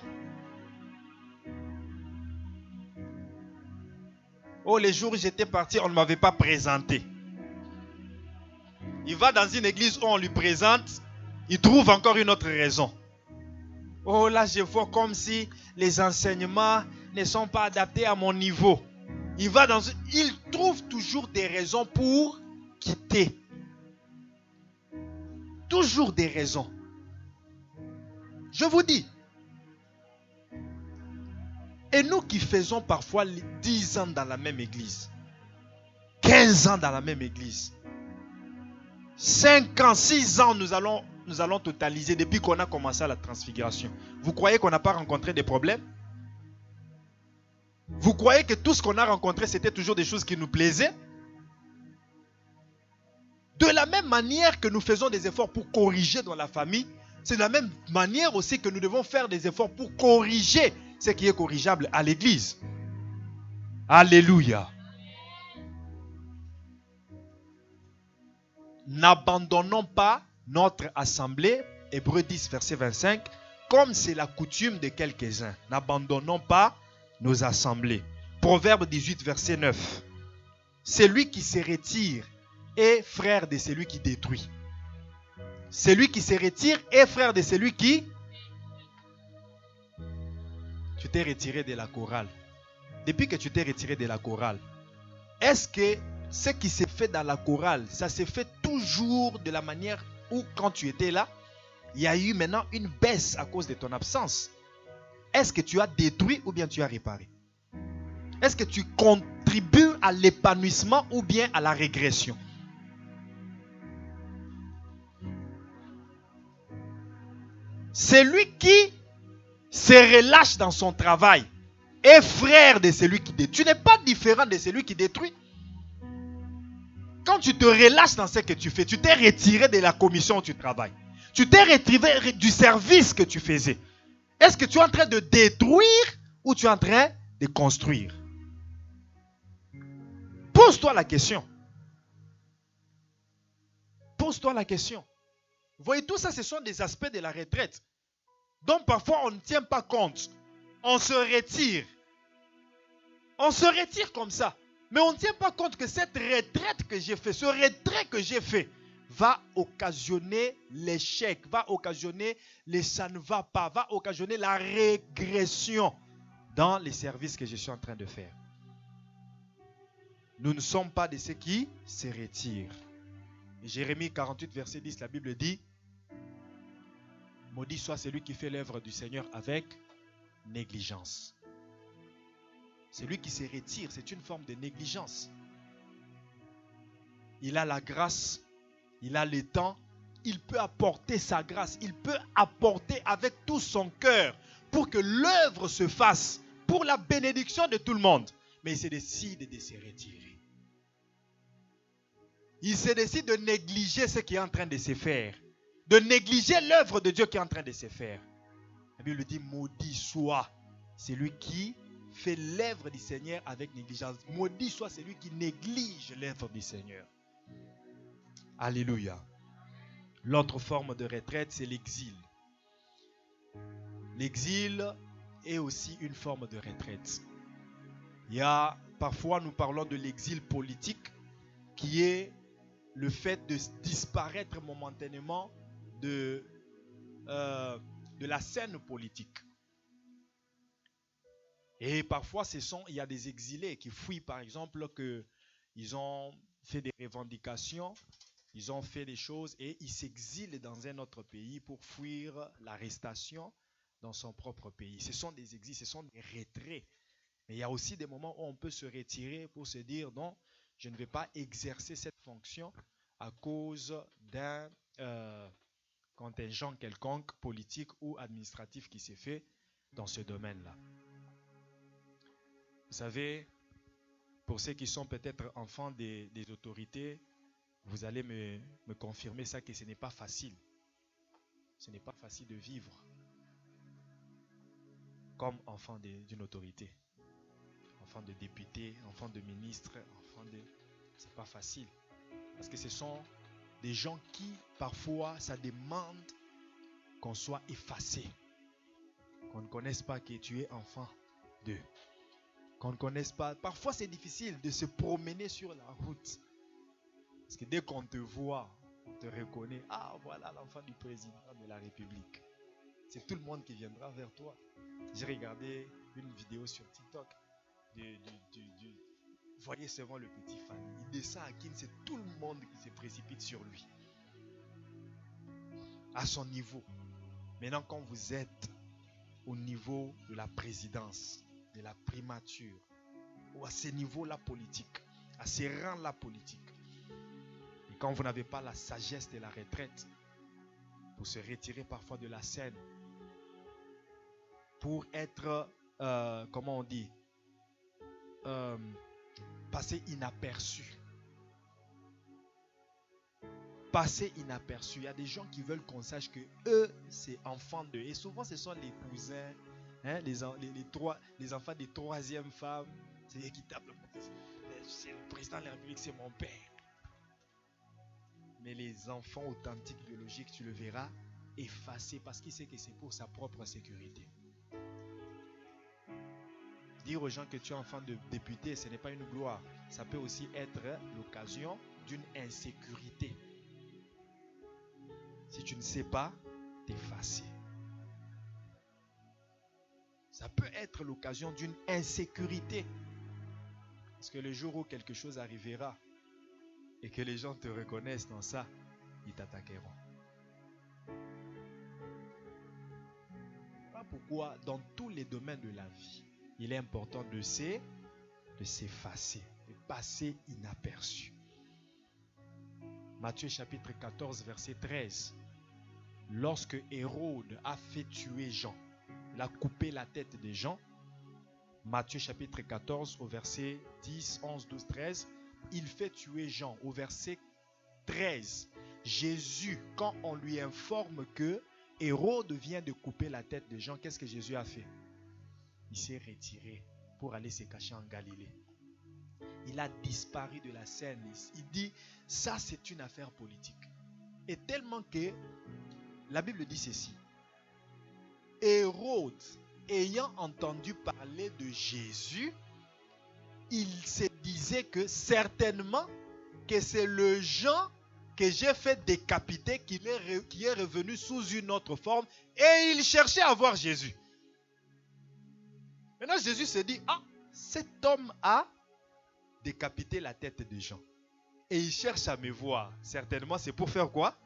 Oh, les jours où j'étais parti, on ne m'avait pas présenté. Il va dans une église où on lui présente, il trouve encore une autre raison. Oh, là, je vois comme si les enseignements ne sont pas adaptés à mon niveau. Il trouve toujours des raisons pour quitter. Toujours des raisons. Je vous dis. Et nous qui faisons parfois 10 ans dans la même église, 15 ans dans la même église, 5 ans, 6 ans, nous allons totaliser depuis qu'on a commencé la transfiguration. Vous croyez qu'on n'a pas rencontré des problèmes? Vous croyez que tout ce qu'on a rencontré, c'était toujours des choses qui nous plaisaient? De la même manière que nous faisons des efforts pour corriger dans la famille, c'est de la même manière aussi que nous devons faire des efforts pour corriger ce qui est corrigeable à l'église. Alléluia. N'abandonnons pas notre assemblée, Hébreux 10, verset 25, comme c'est la coutume de quelques-uns. N'abandonnons pas nos assemblées. Proverbe 18, verset 9. Celui qui se retire est frère de celui qui détruit. Celui qui se retire est frère de celui qui... Tu t'es retiré de la chorale. Depuis que tu t'es retiré de la chorale, est-ce que ce qui s'est fait dans la chorale, ça s'est fait toujours de la manière où quand tu étais là, il y a eu maintenant une baisse à cause de ton absence? Est-ce que tu as détruit ou bien tu as réparé? Est-ce que tu contribues à l'épanouissement ou bien à la régression? Celui qui se relâche dans son travail est frère de celui qui détruit. Tu n'es pas différent de celui qui détruit. Quand tu te relâches dans ce que tu fais, tu t'es retiré de la commission où tu travailles. Tu t'es retiré du service que tu faisais. Est-ce que tu es en train de détruire ou tu es en train de construire? Pose-toi la question. Pose-toi la question. Vous voyez, tout ça, ce sont des aspects de la retraite. Donc parfois, on ne tient pas compte. On se retire. On se retire comme ça. Mais on ne tient pas compte que cette retraite que j'ai fait, ce retrait que j'ai fait, va occasionner l'échec, va occasionner les ça ne va pas, va occasionner la régression dans les services que je suis en train de faire. Nous ne sommes pas de ceux qui se retirent. Jérémie 48, verset 10, la Bible dit: maudit soit celui qui fait l'œuvre du Seigneur avec négligence. Celui qui se retire, c'est une forme de négligence. Il a la grâce, il a le temps, il peut apporter sa grâce, il peut apporter avec tout son cœur pour que l'œuvre se fasse pour la bénédiction de tout le monde. Mais il se décide de se retirer. Il se décide de négliger ce qui est en train de se faire, de négliger l'œuvre de Dieu qui est en train de se faire. La Bible dit: maudit soit celui qui fait l'œuvre du Seigneur avec négligence. Maudit soit celui qui néglige l'œuvre du Seigneur. Alléluia. L'autre forme de retraite, c'est l'exil. L'exil est aussi une forme de retraite. Parfois nous parlons de l'exil politique, qui est le fait de disparaître momentanément de la scène politique. Et parfois, il y a des exilés qui fuient, par exemple, qu'ils ont fait des revendications, ils ont fait des choses et ils s'exilent dans un autre pays pour fuir l'arrestation dans son propre pays. Ce sont des exils, ce sont des retraits. Mais il y a aussi des moments où on peut se retirer pour se dire: non, je ne vais pas exercer cette fonction à cause d'un contingent quelconque, politique ou administratif qui s'est fait dans ce domaine-là. Vous savez, pour ceux qui sont peut-être enfants des autorités, vous allez me confirmer ça, que ce n'est pas facile. Ce n'est pas facile de vivre comme enfant d'une autorité. enfant de député, enfant de ministre, enfant de... C'est pas facile. Parce que ce sont des gens qui, parfois, ça demande qu'on soit effacé. Qu'on ne connaisse pas que tu es enfant d'eux. Qu'on ne connaisse pas. Parfois, c'est difficile de se promener sur la route. Parce que dès qu'on te voit, on te reconnaît. Ah, voilà l'enfant du président de la République. C'est tout le monde qui viendra vers toi. J'ai regardé une vidéo sur TikTok. Vous voyez seulement le petit fan. Il descend à Kin, c'est tout le monde qui se précipite sur lui. À son niveau. Maintenant, quand vous êtes au niveau de la présidence, de la primature, ou à ces niveaux-là politiques, à ces rangs-là politiques, et quand vous n'avez pas la sagesse de la retraite, pour se retirer parfois de la scène, pour être, comment on dit, passer inaperçu. Passer inaperçu. Il y a des gens qui veulent qu'on sache que eux, c'est enfants d'eux. Et souvent, ce sont les cousins, hein, les enfants des troisième femmes. C'est équitable. C'est le président de la République, c'est mon père. Mais les enfants authentiques biologiques, tu le verras, effacés parce qu'il sait que c'est pour sa propre sécurité. Dire aux gens que tu es enfant de député, ce n'est pas une gloire. Ça peut aussi être l'occasion d'une insécurité. Si tu ne sais pas, t'effacer. Ça peut être l'occasion d'une insécurité. Parce que le jour où quelque chose arrivera et que les gens te reconnaissent dans ça, ils t'attaqueront. Voilà pourquoi dans tous les domaines de la vie, il est important de s'effacer, de passer inaperçu. Matthieu chapitre 14, verset 13. Lorsque Hérode a fait tuer Jean, il a coupé la tête de Jean. Matthieu chapitre 14 au verset 10, 11, 12, 13. Il fait tuer Jean au verset 13. Jésus, quand on lui informe que Hérode vient de couper la tête de Jean, qu'est-ce que Jésus a fait? Il s'est retiré pour aller se cacher en Galilée. Il a disparu de la scène. Il dit, ça c'est une affaire politique. Et tellement que la Bible dit ceci. Hérode, ayant entendu parler de Jésus, il se disait que certainement que c'est le Jean que j'ai fait décapiter qui est revenu sous une autre forme, et il cherchait à voir Jésus. Maintenant Jésus se dit, ah, cet homme a décapité la tête de Jean. Et il cherche à me voir. Certainement c'est pour faire quoi?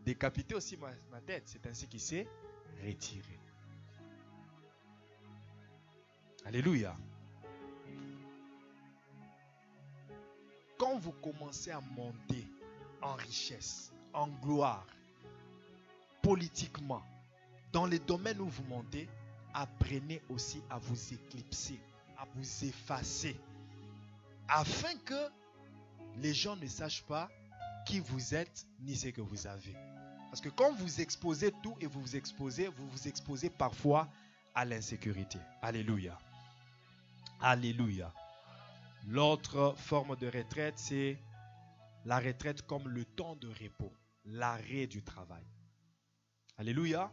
Décapiter aussi ma tête. C'est ainsi qu'il s'est retiré. Alléluia. Quand vous commencez à monter en richesse, en gloire, politiquement, dans les domaines où vous montez, apprenez aussi à vous éclipser, à vous effacer, afin que les gens ne sachent pas qui vous êtes ni ce que vous avez. Parce que quand vous exposez tout et vous vous exposez parfois à l'insécurité. Alléluia. Alléluia. L'autre forme de retraite, c'est la retraite comme le temps de repos, l'arrêt du travail. Alléluia.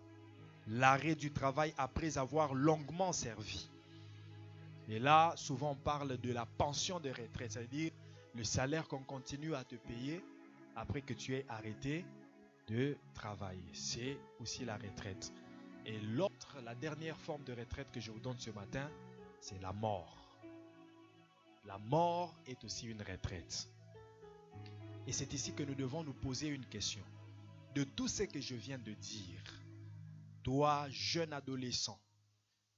L'arrêt du travail après avoir longuement servi. Et là, souvent on parle de la pension de retraite, c'est-à-dire le salaire qu'on continue à te payer après que tu aies arrêté de travailler. C'est aussi la retraite. Et l'autre, la dernière forme de retraite que je vous donne ce matin, c'est la mort. La mort est aussi une retraite. Et c'est ici que nous devons nous poser une question. De tout ce que je viens de dire, toi, jeune adolescent,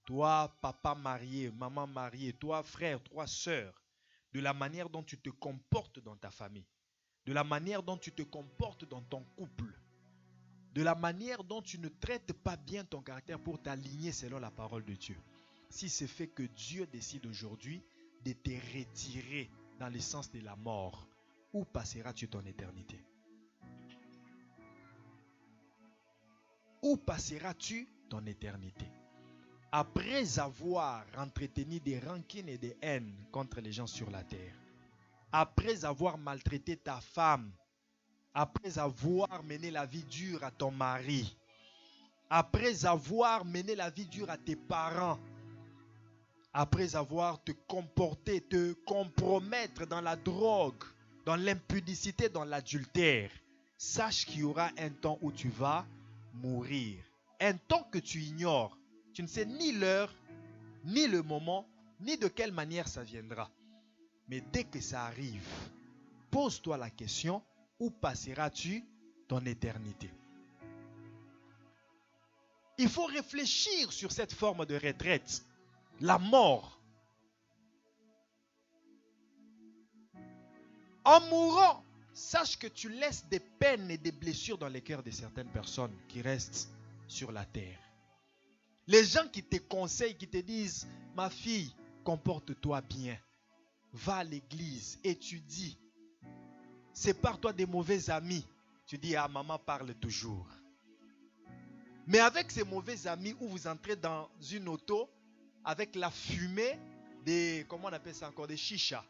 toi, papa marié, maman mariée, toi, frère, toi, sœur, de la manière dont tu te comportes dans ta famille, de la manière dont tu te comportes dans ton couple, de la manière dont tu ne traites pas bien ton caractère pour t'aligner selon la parole de Dieu. Si c'est fait que Dieu décide aujourd'hui de te retirer dans le sens de la mort, où passeras-tu ton éternité? Où passeras-tu ton éternité? après avoir entretenu des rancines et des haines contre les gens sur la terre, après avoir maltraité ta femme, après avoir mené la vie dure à ton mari, après avoir mené la vie dure à tes parents, après avoir te comporté, te compromettre dans la drogue, dans l'impudicité, dans l'adultère, sache qu'il y aura un temps où tu vas mourir. Un temps que tu ignores. Tu ne sais ni l'heure, ni le moment, ni de quelle manière ça viendra. Mais dès que ça arrive, pose-toi la question, où passeras-tu ton éternité? Il faut réfléchir sur cette forme de retraite. La mort. En mourant, sache que tu laisses des peines et des blessures dans les cœurs de certaines personnes qui restent sur la terre. Les gens qui te conseillent, qui te disent, ma fille, comporte-toi bien. Va à l'église, étudie. Sépare-toi des mauvais amis. Tu dis, ah, maman parle toujours. Mais avec ces mauvais amis où vous entrez dans une auto, avec la fumée des, comment on appelle ça encore, des chichas,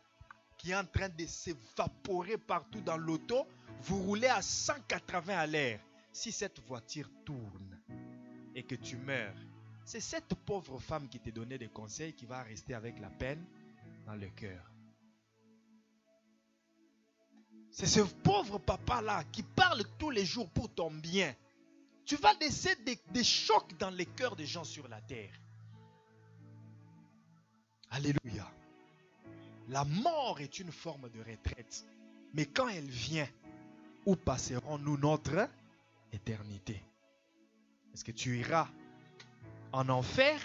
qui est en train de s'évaporer partout dans l'auto, vous roulez à 180 à l'heure. Si cette voiture tourne et que tu meurs, c'est cette pauvre femme qui t'a donné des conseils qui va rester avec la peine dans le cœur. C'est ce pauvre papa-là qui parle tous les jours pour ton bien. Tu vas laisser des chocs dans les cœurs des gens sur la terre. Alléluia. La mort est une forme de retraite. Mais quand elle vient, où passerons-nous notre éternité? Est-ce que tu iras en enfer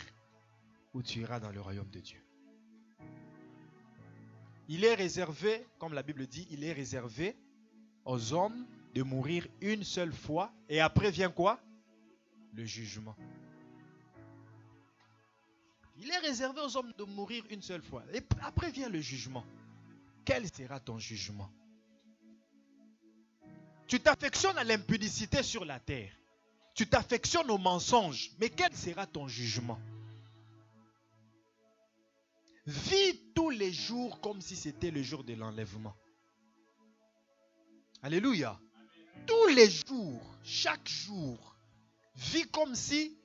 ou tu iras dans le royaume de Dieu? Il est réservé, comme la Bible dit, il est réservé aux hommes de mourir une seule fois. Et après vient quoi? Le jugement. Il est réservé aux hommes de mourir une seule fois. Et après vient le jugement. Quel sera ton jugement? Tu t'affectionnes à l'impudicité sur la terre. Tu t'affectionnes aux mensonges. Mais quel sera ton jugement? Vis tous les jours comme si c'était le jour de l'enlèvement. Alléluia. Tous les jours, chaque jour, vis comme si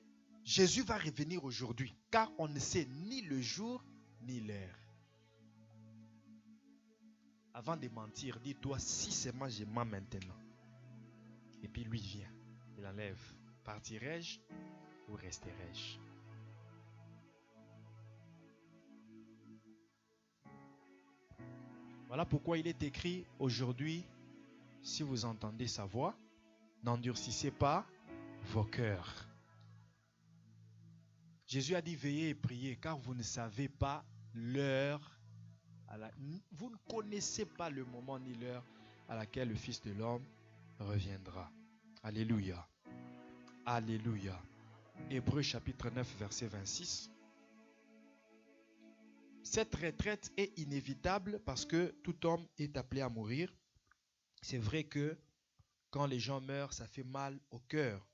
Jésus va revenir aujourd'hui. Car on ne sait ni le jour ni l'heure. Avant de mentir, dis-toi, si seulement je mens maintenant. Et puis lui vient, il enlève. Partirai-je ou resterai-je? Voilà pourquoi il est écrit aujourd'hui, si vous entendez sa voix, n'endurcissez pas vos cœurs. Jésus a dit, veillez et priez, car vous ne savez pas l'heure, vous ne connaissez pas le moment ni l'heure à laquelle le Fils de l'homme reviendra. Alléluia. Alléluia. Hébreux chapitre 9, verset 26. Cette retraite est inévitable parce que tout homme est appelé à mourir. C'est vrai que quand les gens meurent, ça fait mal au cœur.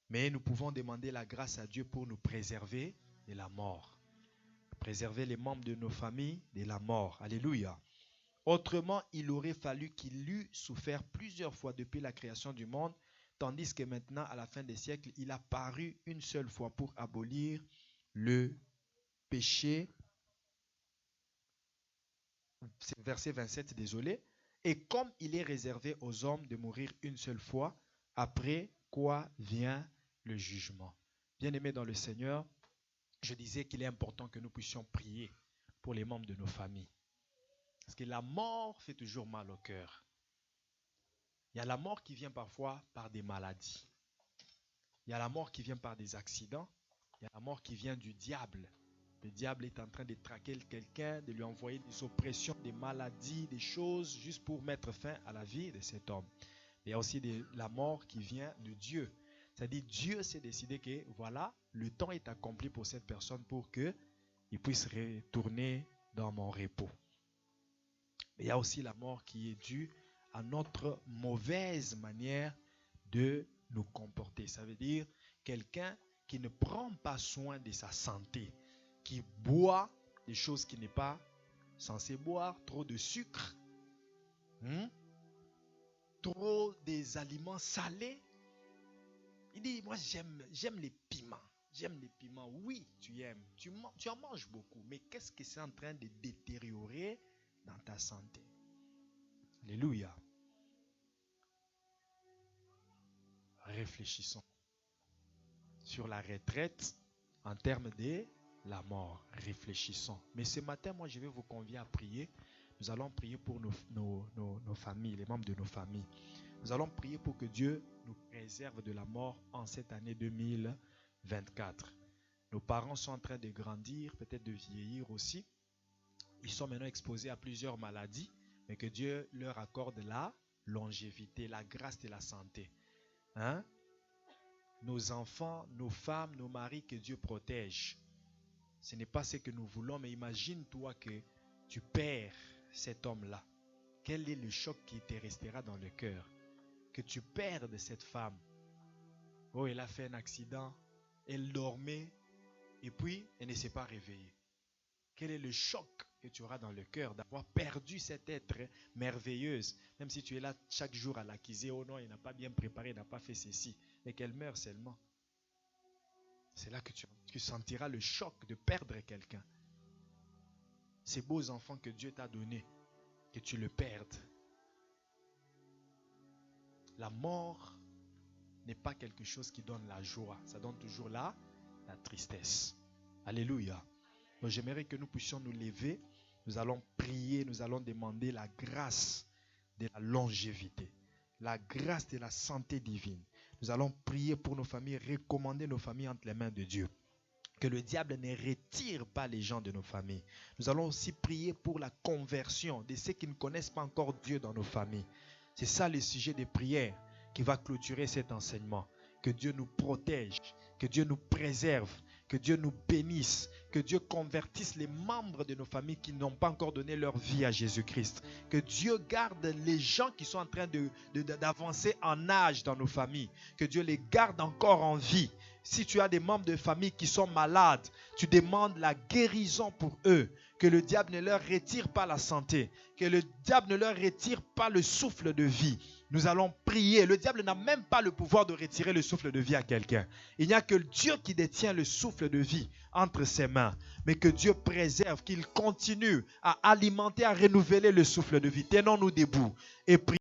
Mais nous pouvons demander la grâce à Dieu pour nous préserver de la mort. Préserver les membres de nos familles de la mort. Alléluia. Autrement, il aurait fallu qu'il eût souffert plusieurs fois depuis la création du monde, tandis que maintenant, à la fin des siècles, il a paru une seule fois pour abolir le péché. C'est verset 27, désolé. Et comme il est réservé aux hommes de mourir une seule fois, après quoi vient le jugement. Bien-aimés dans le Seigneur, je disais qu'il est important que nous puissions prier pour les membres de nos familles. Parce que la mort fait toujours mal au cœur. Il y a la mort qui vient parfois par des maladies. Il y a la mort qui vient par des accidents. Il y a la mort qui vient du diable. Le diable est en train de traquer quelqu'un, de lui envoyer des oppressions, des maladies, des choses, juste pour mettre fin à la vie de cet homme. Il y a aussi la mort qui vient de Dieu. C'est-à-dire Dieu s'est décidé que voilà, le temps est accompli pour cette personne pour qu'il puisse retourner dans mon repos. Mais il y a aussi la mort qui est due à notre mauvaise manière de nous comporter. Ça veut dire quelqu'un qui ne prend pas soin de sa santé, qui boit des choses qu'il n'est pas censé boire, trop de sucre, trop des aliments salés. Il dit, moi j'aime les piments. J'aime les piments. Oui, tu aimes. Tu en manges beaucoup. Mais qu'est-ce que c'est en train de détériorer dans ta santé? Alléluia. Réfléchissons sur la retraite en termes de la mort. Réfléchissons. Mais ce matin, moi, je vais vous convier à prier. Nous allons prier pour nos familles, les membres de nos familles. Nous allons prier pour que Dieu nous préserve de la mort en cette année 2024. Nos parents sont en train de grandir, peut-être de vieillir aussi. Ils sont maintenant exposés à plusieurs maladies, mais que Dieu leur accorde la longévité, la grâce et la santé. Nos enfants, nos femmes, nos maris, que Dieu protège. Ce n'est pas ce que nous voulons, mais imagine-toi que tu perds cet homme-là. Quel est le choc qui te restera dans le cœur? Que tu perdes cette femme. Oh, elle a fait un accident, elle dormait, et puis elle ne s'est pas réveillée. Quel est le choc que tu auras dans le cœur d'avoir perdu cet être merveilleuse, même si tu es là chaque jour à l'accuser, oh non, il n'a pas bien préparé, il n'a pas fait ceci, et qu'elle meurt seulement. C'est là que tu sentiras le choc de perdre quelqu'un. Ces beaux enfants que Dieu t'a donnés, que tu le perdes. La mort n'est pas quelque chose qui donne la joie, ça donne toujours la tristesse. Alléluia. Donc j'aimerais que nous puissions nous lever, nous allons prier, nous allons demander la grâce de la longévité, la grâce de la santé divine. Nous allons prier pour nos familles, recommander nos familles entre les mains de Dieu. Que le diable ne retire pas les gens de nos familles. Nous allons aussi prier pour la conversion de ceux qui ne connaissent pas encore Dieu dans nos familles. C'est ça le sujet des prières qui va clôturer cet enseignement. Que Dieu nous protège, que Dieu nous préserve, que Dieu nous bénisse, que Dieu convertisse les membres de nos familles qui n'ont pas encore donné leur vie à Jésus-Christ. Que Dieu garde les gens qui sont en train d'avancer en âge dans nos familles. Que Dieu les garde encore en vie. Si tu as des membres de famille qui sont malades, tu demandes la guérison pour eux. Que le diable ne leur retire pas la santé. Que le diable ne leur retire pas le souffle de vie. Nous allons prier. Le diable n'a même pas le pouvoir de retirer le souffle de vie à quelqu'un. Il n'y a que Dieu qui détient le souffle de vie entre ses mains. Mais que Dieu préserve, qu'il continue à alimenter, à renouveler le souffle de vie. Tenons-nous debout et prions.